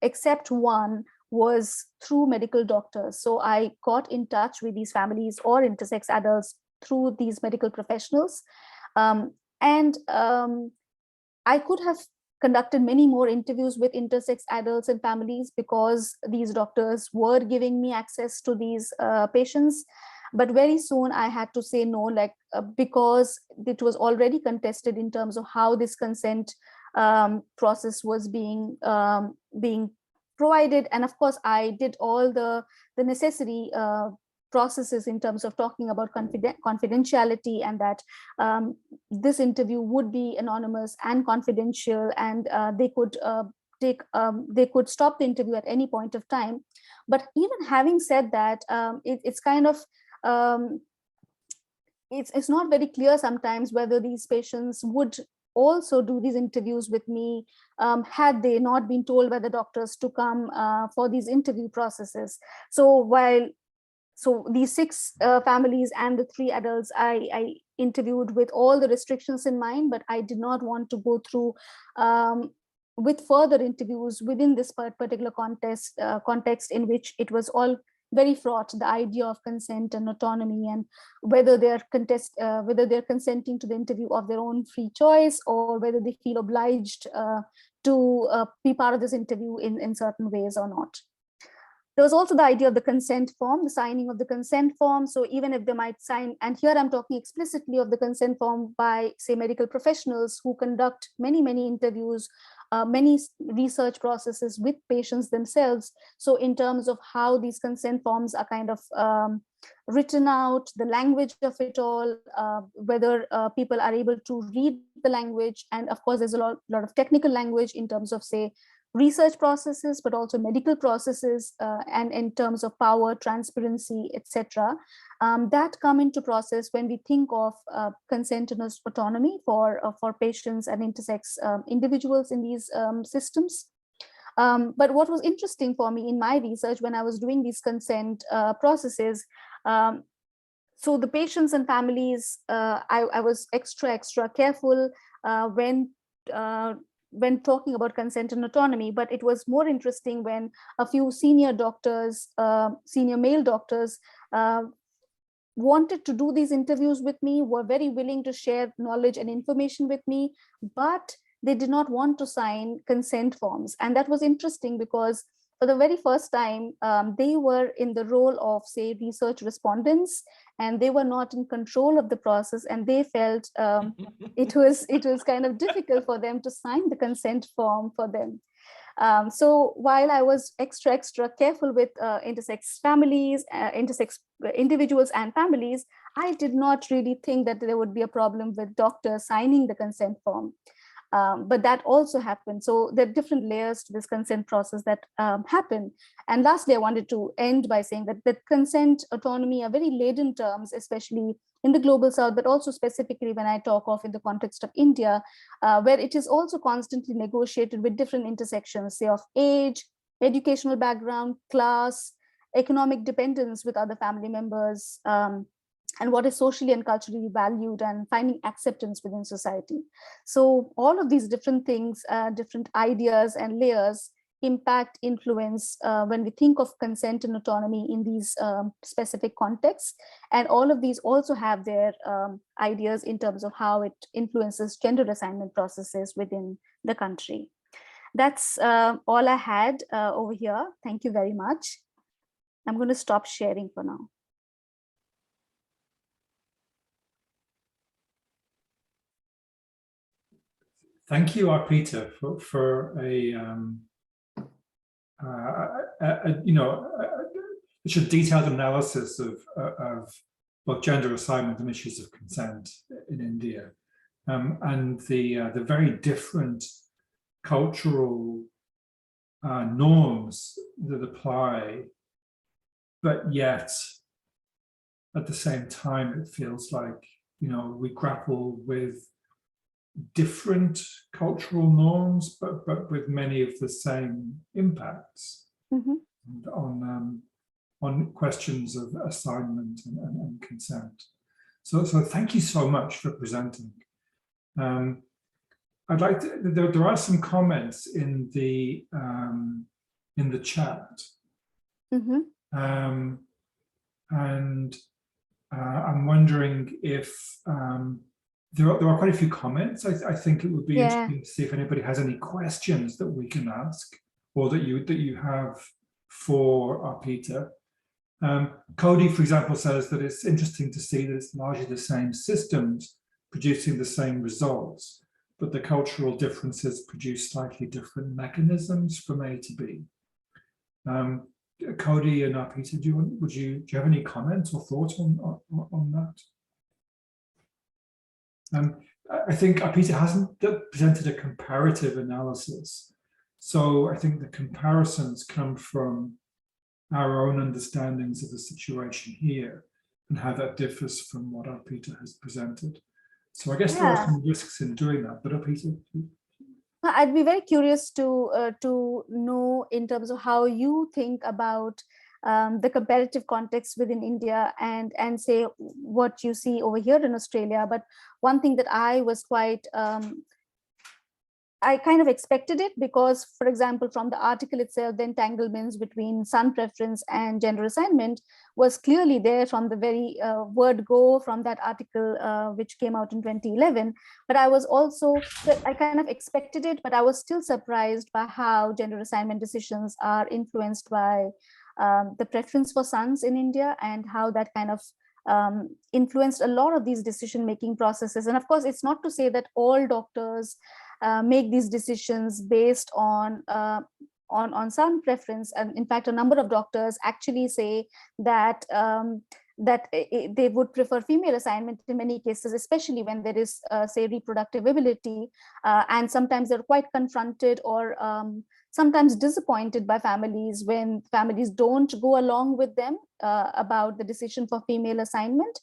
except one, was through medical doctors. So I got in touch with these families or intersex adults through these medical professionals. And I could have conducted many more interviews with intersex adults and families, because these doctors were giving me access to these patients. But very soon I had to say no, like because it was already contested in terms of how this consent process was being provided. And of course, I did all the necessary processes in terms of talking about confidentiality, and that this interview would be anonymous and confidential, and they could stop the interview at any point of time. But even having said that, it's kind of it's not very clear sometimes whether these patients would also do these interviews with me had they not been told by the doctors to come for these interview processes. So these 6 families and the 3 adults I interviewed with all the restrictions in mind, but I did not want to go through with further interviews within this particular context in which it was all very fraught, the idea of consent and autonomy, and whether they're consenting to the interview of their own free choice, or whether they feel obliged to be part of this interview in certain ways or not. There was also the idea of the consent form, the signing of the consent form. So even if they might sign, and here I'm talking explicitly of the consent form by, say, medical professionals who conduct many interviews, many research processes with patients themselves. So in terms of how these consent forms are kind of written out, the language of it all, whether people are able to read the language. And of course, there's a lot of technical language in terms of, say, research processes, but also medical processes, and in terms of power, transparency, etc., that come into process when we think of consent and autonomy for patients and intersex individuals in these systems. But what was interesting for me in my research when I was doing these consent processes, so the patients and families, I was extra careful when talking about consent and autonomy, but it was more interesting when a few senior male doctors wanted to do these interviews with me, were very willing to share knowledge and information with me, but they did not want to sign consent forms. And that was interesting because for the very first time, they were in the role of, say, research respondents, and they were not in control of the process, and they felt it was kind of difficult for them to sign the consent form for them. So while I was extra careful with intersex families, intersex individuals and families, I did not really think that there would be a problem with doctors signing the consent form. But that also happened. So there are different layers to this consent process that happen. And lastly, I wanted to end by saying that consent, autonomy are very laden terms, especially in the global south, but also specifically when I talk of in the context of India, where it is also constantly negotiated with different intersections, say, of age, educational background, class, economic dependence with other family members, and what is socially and culturally valued, and finding acceptance within society. So all of these different things, different ideas and layers impact, influence when we think of consent and autonomy in these specific contexts. And all of these also have their ideas in terms of how it influences gender assignment processes within the country. That's all I had over here. Thank you very much. I'm going to stop sharing for now. Thank you, Arpita, for such a detailed analysis of both gender assignment and issues of consent in India, and the very different cultural norms that apply, but yet at the same time it feels like we grapple with different cultural norms, but with many of the same impacts on questions of assignment and consent. So thank you so much for presenting. I'd like to. There are some comments in the chat, and I'm wondering if. There are quite a few comments. I think it would be interesting to see if anybody has any questions that we can ask, or that you have for Arpita. Cody, for example, says that it's interesting to see that it's largely the same systems producing the same results, but the cultural differences produce slightly different mechanisms from A to B. Cody and Arpita, do you have any comments or thoughts on that? I think Arpita hasn't presented a comparative analysis. So I think the comparisons come from our own understandings of the situation here and how that differs from what Arpita has presented. So I guess there are some risks in doing that, but Arpita, I'd be very curious to know in terms of how you think about the comparative context within India and say what you see over here in Australia. But one thing that I was quite I kind of expected it because, for example, from the article itself, the entanglements between son preference and gender assignment was clearly there from the very word go from that article, which came out in 2011. But I was also, I kind of expected it, but I was still surprised by how gender assignment decisions are influenced by the preference for sons in India and how that kind of influenced a lot of these decision-making processes. And of course, it's not to say that all doctors make these decisions based on son preference, and in fact, a number of doctors actually say that they would prefer female assignment in many cases, especially when there is, say, reproductive ability, and sometimes they're quite confronted or sometimes disappointed by families when families don't go along with them about the decision for female assignment.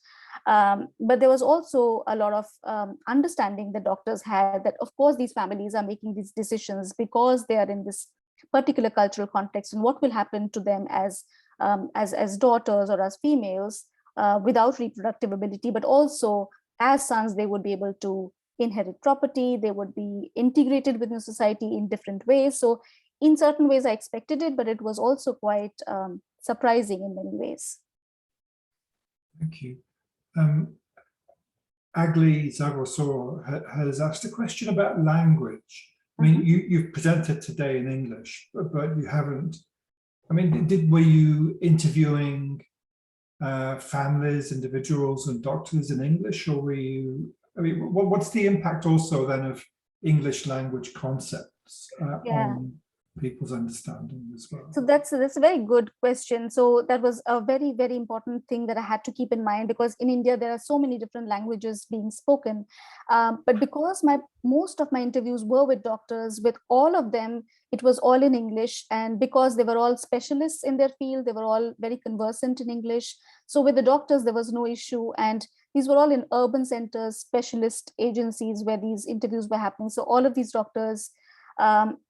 But there was also a lot of understanding that doctors had that, of course, these families are making these decisions because they are in this particular cultural context, and what will happen to them as daughters or as females without reproductive ability, but also as sons, they would be able to inherit property, they would be integrated within society in different ways. So in certain ways I expected it, but it was also quite surprising in many ways. Thank you. Agli Zagosor has asked a question about language. I mean, you've presented today in English, but you haven't, I mean, were you interviewing families, individuals and doctors in English, or were you, I mean, what's the impact also then of English language concepts on people's understanding as well? So that's a very good question. So that was a very, very important thing that I had to keep in mind, because in India there are so many different languages being spoken, but because most of my interviews were with doctors, with all of them it was all in English, and because they were all specialists in their field, they were all very conversant in English. So with the doctors there was no issue, and these were all in urban centers, specialist agencies where these interviews were happening. So all of these doctors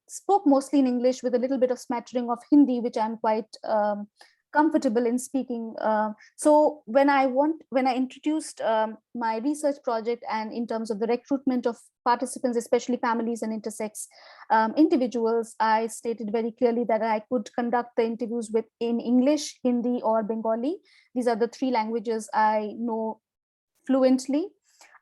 spoke mostly in English with a little bit of smattering of Hindi, which I'm quite comfortable in speaking. So when I introduced my research project, and in terms of the recruitment of participants, especially families and intersex individuals, I stated very clearly that I could conduct the interviews in English, Hindi or Bengali. These are the three languages I know fluently.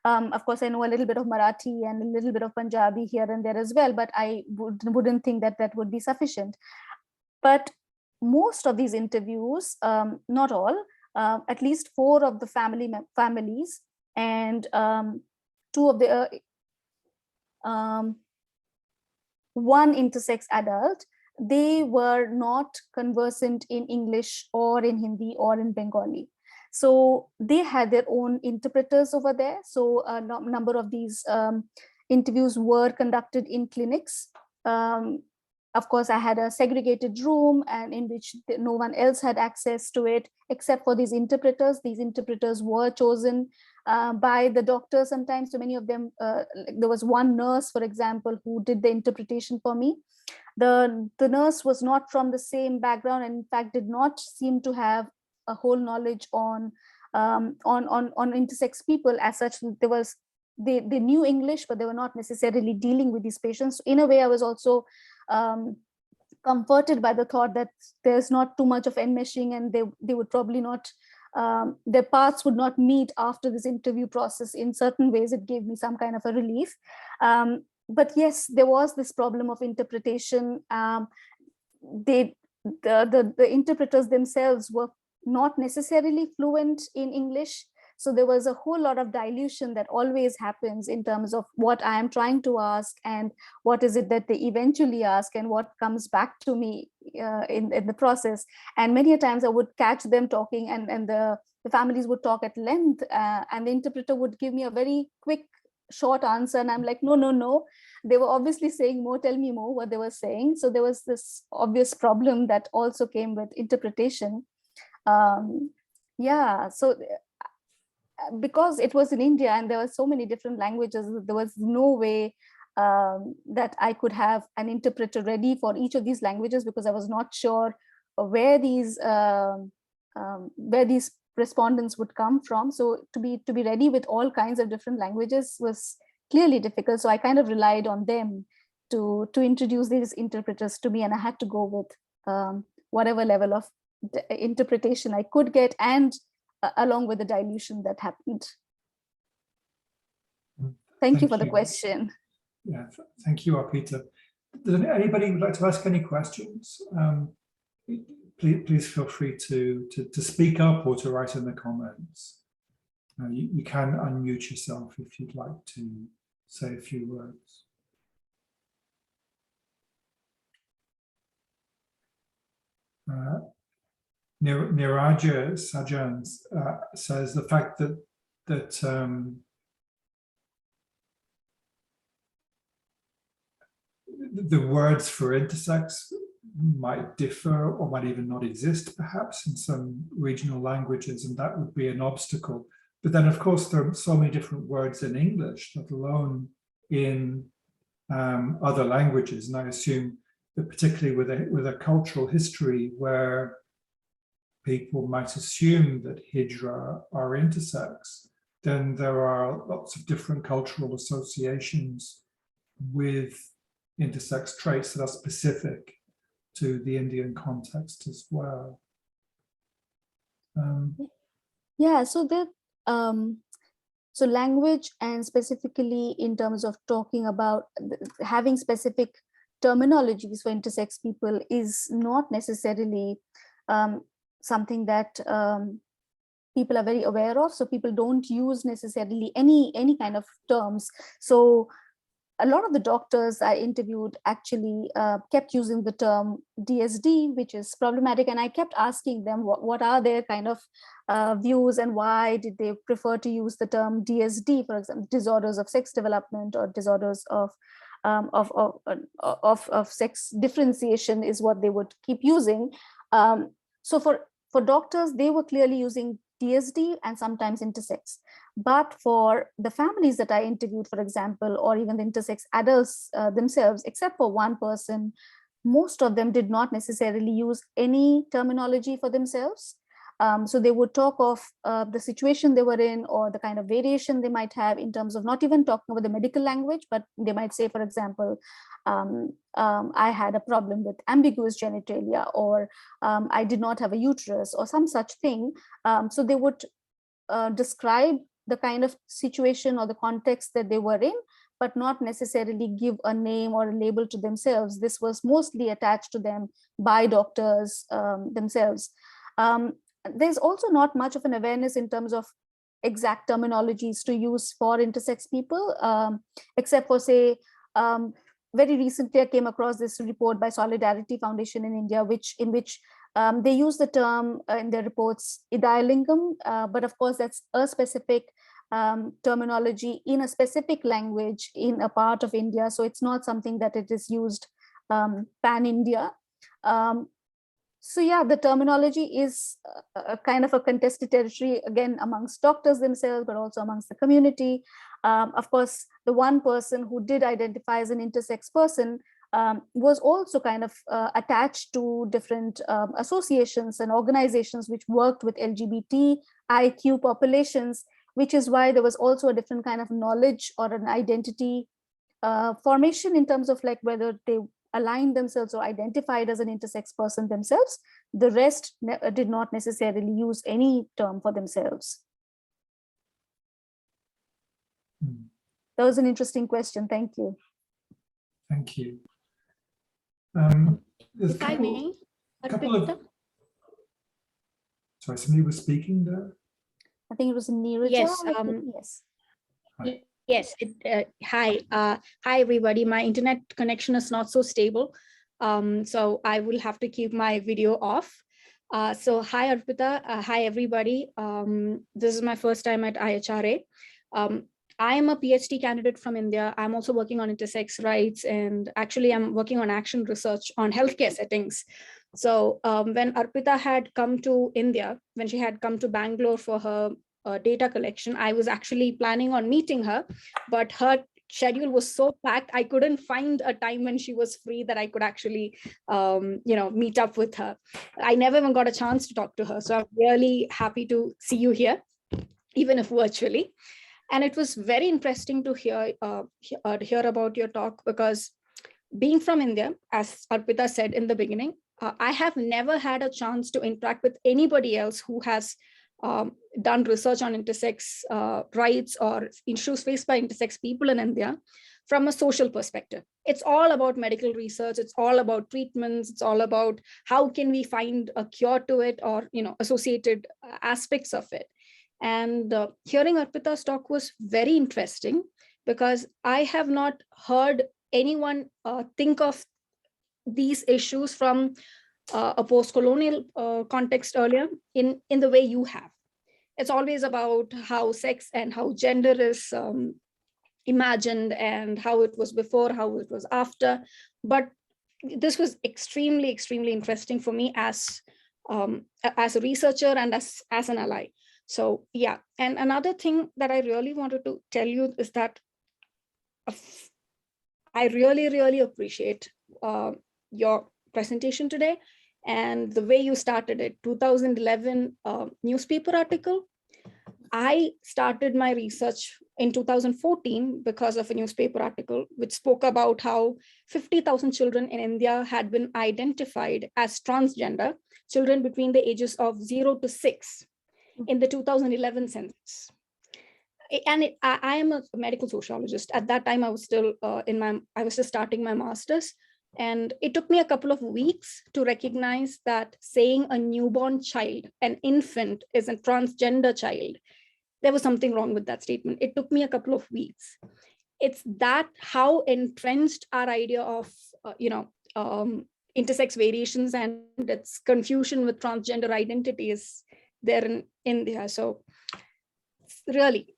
Of course, I know a little bit of Marathi and a little bit of Punjabi here and there as well, but I wouldn't think that would be sufficient. But most of these interviews, not all, at least 4 of the families and 2 of the one intersex adult, they were not conversant in English or in Hindi or in Bengali. So they had their own interpreters over there. So a number of these interviews were conducted in clinics. Of course, I had a segregated room, and in which no one else had access to it except for these interpreters. These interpreters were chosen by the doctor sometimes. So many of them, there was one nurse, for example, who did the interpretation for me. The nurse was not from the same background, and in fact did not seem to have a whole knowledge on intersex people as such. They knew English, but they were not necessarily dealing with these patients. In a way, I was also comforted by the thought that there's not too much of enmeshing, and they would probably not, their paths would not meet after this interview process. In certain ways, it gave me some kind of a relief. But yes, there was this problem of interpretation. The interpreters themselves were not necessarily fluent in English. So there was a whole lot of dilution that always happens in terms of what I am trying to ask and what is it that they eventually ask and what comes back to me in the process. And many a times I would catch them talking, and the families would talk at length, and the interpreter would give me a very quick, short answer. And I'm like, no. They were obviously saying more, tell me more what they were saying. So there was this obvious problem that also came with interpretation. So because it was in India and there were so many different languages, there was no way that I could have an interpreter ready for each of these languages, because I was not sure where these respondents would come from. So to be ready with all kinds of different languages was clearly difficult. So I kind of relied on them to introduce these interpreters to me, and I had to go with whatever level of interpretation I could get, and along with the dilution that happened. Thank you for the question. Yeah, thank you, Arpita. Does anybody would like to ask any questions? Please feel free to speak up or to write in the comments. You can unmute yourself if you'd like to say a few words. Niraja Sajjan says the fact that the words for intersex might differ or might even not exist perhaps in some regional languages, and that would be an obstacle. But then of course there are so many different words in English, let alone in other languages. And I assume that particularly with a cultural history where people might assume that Hijra are intersex, then there are lots of different cultural associations with intersex traits that are specific to the Indian context as well. Yeah, so so language, and specifically in terms of talking about having specific terminologies for intersex people, is not necessarily something that people are very aware of. So people don't use necessarily any kind of terms. So a lot of the doctors I interviewed actually kept using the term DSD, which is problematic. And I kept asking them what are their kind of views, and why did they prefer to use the term DSD, for example, disorders of sex development or disorders of sex differentiation is what they would keep using. So for doctors, they were clearly using DSD and sometimes intersex. But for the families that I interviewed, for example, or even the intersex adults themselves, except for one person, most of them did not necessarily use any terminology for themselves. So they would talk of the situation they were in, or the kind of variation they might have in terms of not even talking about the medical language, but they might say, for example, I had a problem with ambiguous genitalia, or I did not have a uterus, or some such thing. So they would describe the kind of situation or the context that they were in, but not necessarily give a name or a label to themselves. This was mostly attached to them by doctors themselves. There's also not much of an awareness in terms of exact terminologies to use for intersex people, except for, say, very recently I came across this report by Solidarity Foundation in India, in which they use the term in their reports Idayalingam, but of course that's a specific terminology in a specific language in a part of India. So it's not something that it is used pan-India. So yeah, the terminology is a kind of a contested territory, again, amongst doctors themselves, but also amongst the community. Of course, the one person who did identify as an intersex person was also kind of attached to different associations and organizations which worked with LGBTIQ populations, which is why there was also a different kind of knowledge or an identity formation in terms of like whether they aligned themselves or identified as an intersex person themselves. The rest did not necessarily use any term for themselves. That was an interesting question. Thank you. Thank you. If I may, sorry, somebody was speaking there? I think it was Neeraj. Yes. Yes. Hi. Yes. Hi. Hi, everybody. My internet connection is not so stable, so I will have to keep my video off. So hi, Arpita. Hi, everybody. This is my first time at IHRA. I am a PhD candidate from India. I'm also working on intersex rights, and actually I'm working on action research on healthcare settings. So when Arpita had come to India, when she had come to Bangalore for her data collection. I was actually planning on meeting her, but her schedule was so packed, I couldn't find a time when she was free that I could actually, meet up with her. I never even got a chance to talk to her. So I'm really happy to see you here, even if virtually. And it was very interesting to hear about your talk, because being from India, as Arpita said in the beginning, I have never had a chance to interact with anybody else who has done research on intersex rights or issues faced by intersex people in India from a social perspective. It's all about medical research. It's all about treatments. It's all about how can we find a cure to it, or associated aspects of it. And hearing Arpita's talk was very interesting, because I have not heard anyone think of these issues from a post-colonial context earlier in the way you have. It's always about how sex and how gender is imagined, and how it was before, how it was after. But this was extremely, extremely interesting for me as a researcher and as an ally. So yeah, and another thing that I really wanted to tell you is that I really, really appreciate your presentation today, and the way you started it. 2011 newspaper article. I started my research in 2014 because of a newspaper article which spoke about how 50,000 children in India had been identified as transgender, children between the ages of 0 to 6 in the 2011 census. And I am a medical sociologist. At that time, I was still I was just starting my master's. And it took me a couple of weeks to recognize that saying a newborn child, an infant, is a transgender child, there was something wrong with that statement. It took me a couple of weeks. It's that how entrenched our idea of, intersex variations and its confusion with transgender identity is there in India. So really,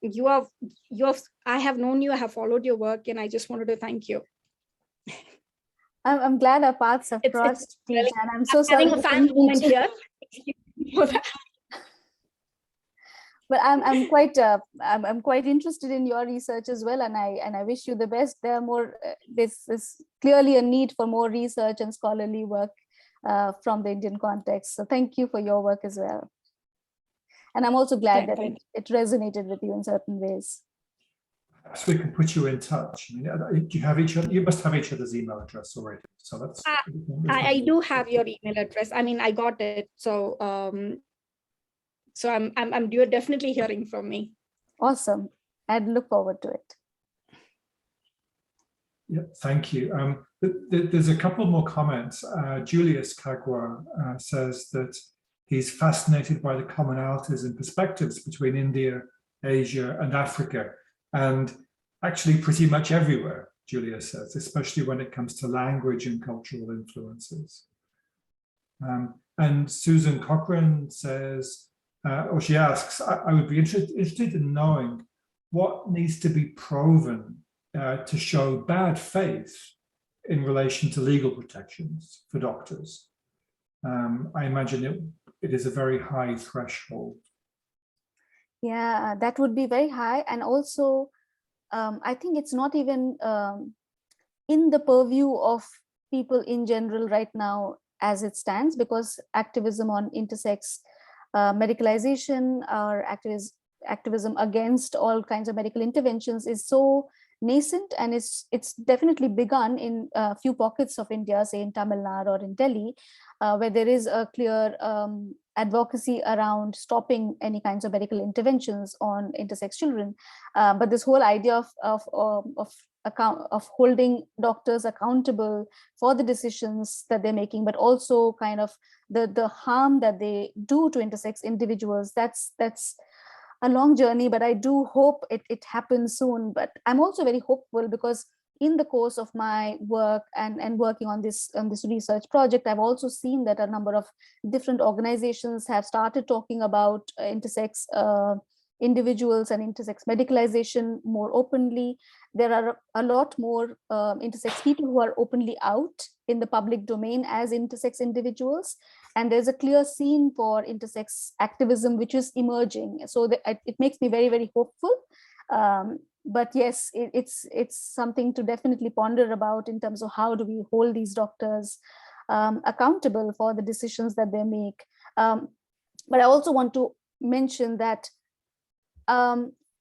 I have known you, I have followed your work, and I just wanted to thank you. I'm glad our paths have crossed, really, and I'm so sorry. Having a fan moment here. But I'm quite interested in your research as well, and I wish you the best. There are more. This is clearly a need for more research and scholarly work from the Indian context. So thank you for your work as well. And I'm also glad that it resonated with you in certain ways. Perhaps we can put you in touch. I mean, do you have each other? You must have each other's email address already. So that's. I do have your email address. I mean, I got it. So you're definitely hearing from me. Awesome. I'd look forward to it. Yeah, thank you. There's a couple more comments. Julius Kagwa says that he's fascinated by the commonalities and perspectives between India, Asia, and Africa. And actually pretty much everywhere, Julia says, especially when it comes to language and cultural influences. And Susan Cochran says, or she asks, I would be interested in knowing what needs to be proven to show bad faith in relation to legal protections for doctors. I imagine it is a very high threshold. Yeah, that would be very high. And also, I think it's not even in the purview of people in general right now as it stands, because activism on intersex medicalisation or activism against all kinds of medical interventions is so nascent, and it's definitely begun in a few pockets of India, say in Tamil Nadu or in Delhi, where there is a clear advocacy around stopping any kinds of medical interventions on intersex children. But this whole idea of holding doctors accountable for the decisions that they're making, but also kind of the harm that they do to intersex individuals, that's a long journey, but I do hope it happens soon. But I'm also very hopeful, because in the course of my work and working on this research project, I've also seen that a number of different organizations have started talking about intersex individuals and intersex medicalisation more openly. There are a lot more intersex people who are openly out in the public domain as intersex individuals. And there's a clear scene for intersex activism which is emerging. So it makes me very, very hopeful. But yes, it's something to definitely ponder about in terms of how do we hold these doctors accountable for the decisions that they make. But I also want to mention that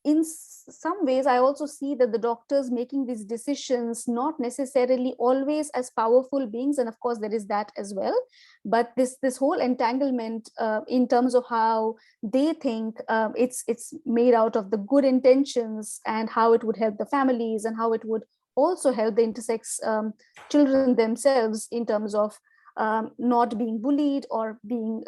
in some ways, I also see that the doctors making these decisions not necessarily always as powerful beings, and of course there is that as well. But this whole entanglement in terms of how they think it's made out of the good intentions and how it would help the families and how it would also help the intersex children themselves in terms of not being bullied or being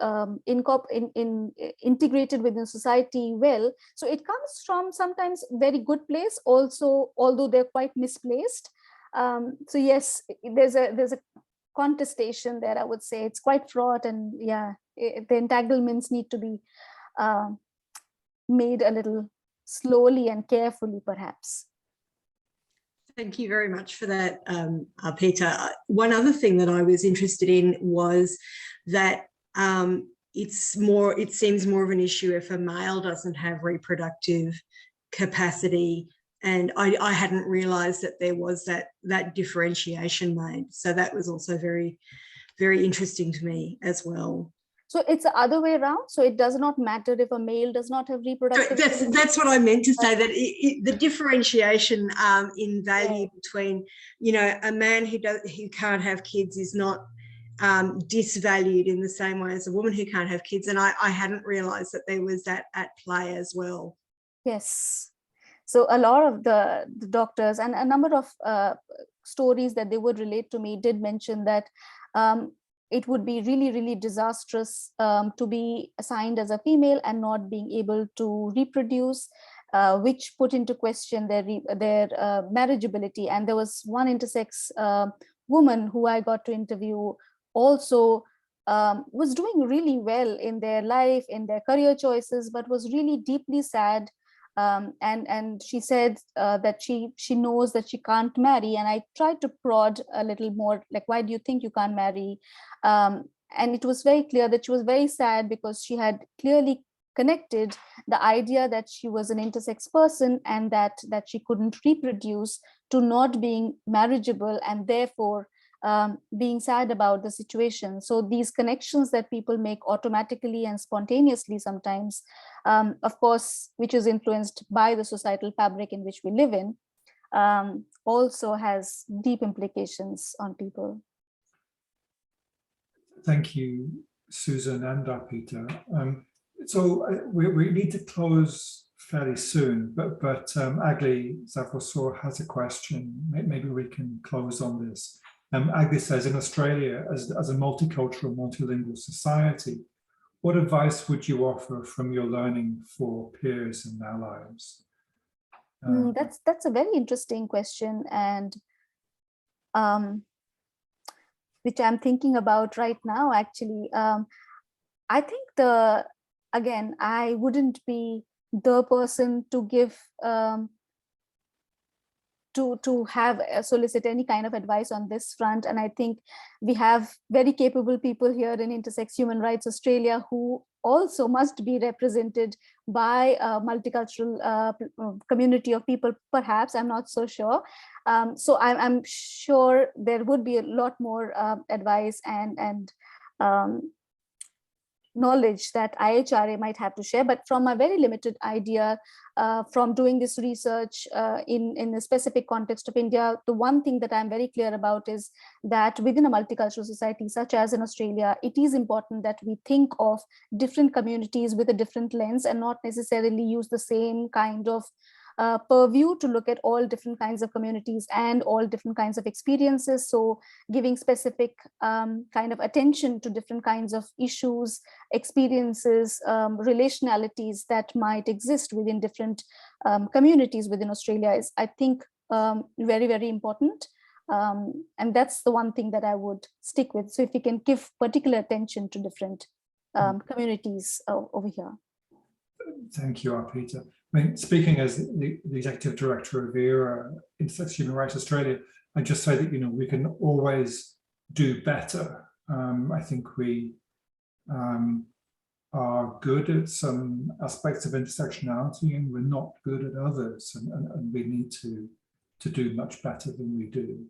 integrated within society well. So it comes from sometimes very good place also, although they're quite misplaced. So yes, there's a contestation there, I would say. It's quite fraught, and yeah, the entanglements need to be made a little slowly and carefully, perhaps. Thank you very much for that, Arpita. One other thing that I was interested in was that it seems more of an issue if a male doesn't have reproductive capacity, and I hadn't realised that there was that differentiation made. So that was also very, very interesting to me as well. So it's the other way around. So it does not matter if a male does not have reproductive. That's what I meant to say, that the differentiation in value between, you know, a man who can't have kids is not disvalued in the same way as a woman who can't have kids. And I hadn't realised that there was that at play as well. Yes. So a lot of the doctors and a number of stories that they would relate to me did mention that it would be really, really disastrous to be assigned as a female and not being able to reproduce, which put into question their marriageability. And there was one intersex woman who I got to interview also was doing really well in their life, in their career choices, but was really deeply sad. And she said that she knows that she can't marry. And I tried to prod a little more, like, why do you think you can't marry? And it was very clear that she was very sad because she had clearly connected the idea that she was an intersex person and that she couldn't reproduce to not being marriageable, and therefore being sad about the situation. So these connections that people make automatically and spontaneously sometimes, of course, which is influenced by the societal fabric in which we live in, also has deep implications on people. Thank you, Susan and Arpita. So we need to close fairly soon, but Agli Zavosor has a question. Maybe we can close on this. Agli says, in Australia, as a multicultural, multilingual society, what advice would you offer from your learning for peers and allies? That's a very interesting question, and which I'm thinking about right now, actually. I think again, I wouldn't be the person to give to have solicit any kind of advice on this front. And I think we have very capable people here in Intersex Human Rights Australia who also must be represented by a multicultural community of people, perhaps. I'm not so sure. So I'm sure there would be a lot more advice and knowledge that IHRA might have to share, but from a very limited idea, from doing this research in the specific context of India, the one thing that I'm very clear about is that within a multicultural society, such as in Australia, it is important that we think of different communities with a different lens and not necessarily use the same kind of purview to look at all different kinds of communities and all different kinds of experiences. So giving specific kind of attention to different kinds of issues, experiences, relationalities that might exist within different communities within Australia is, I think, very, very important. And that's the one thing that I would stick with. So if we can give particular attention to different communities over here. Thank you, Arpita. I mean, speaking as the executive director of ERA, Intersex Human Rights Australia, I just say that, you know, we can always do better. I think we are good at some aspects of intersectionality and we're not good at others, and we need to do much better than we do.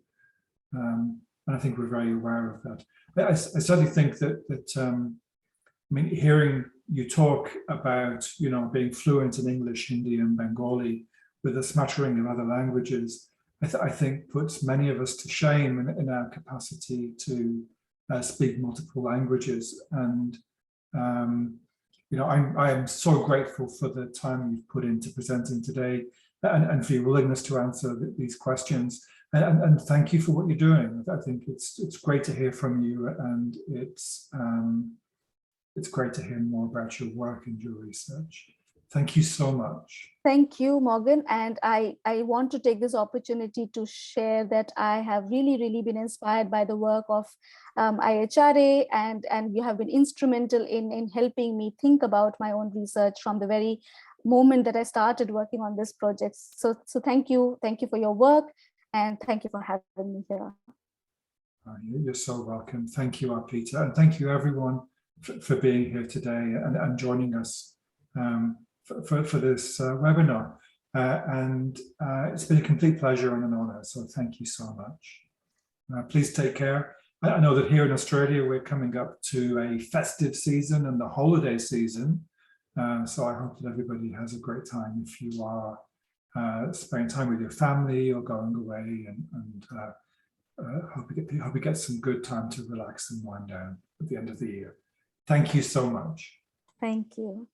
And I think we're very aware of that. I certainly think that I mean, hearing you talk about, you know, being fluent in English, Hindi, and Bengali with a smattering of other languages, I think puts many of us to shame in our capacity to speak multiple languages. And you know, I am so grateful for the time you've put into presenting today, and for your willingness to answer these questions. And thank you for what you're doing. I think it's great to hear from you, and it's great to hear more about your work and your research. Thank you so much. Thank you, Morgan. And I want to take this opportunity to share that I have really been inspired by the work of IHRA, and you have been instrumental in helping me think about my own research from the very moment that I started working on this project. So thank you for your work, and thank you for having me here. You're so welcome. Thank you, Arpita, and thank you everyone for being here today and joining us for this webinar. It's been a complete pleasure and an honor, so thank you so much. Please take care. I know that here in Australia, we're coming up to a festive season and the holiday season. So I hope that everybody has a great time if you are spending time with your family or going away, and hope you get some good time to relax and wind down at the end of the year. Thank you so much. Thank you.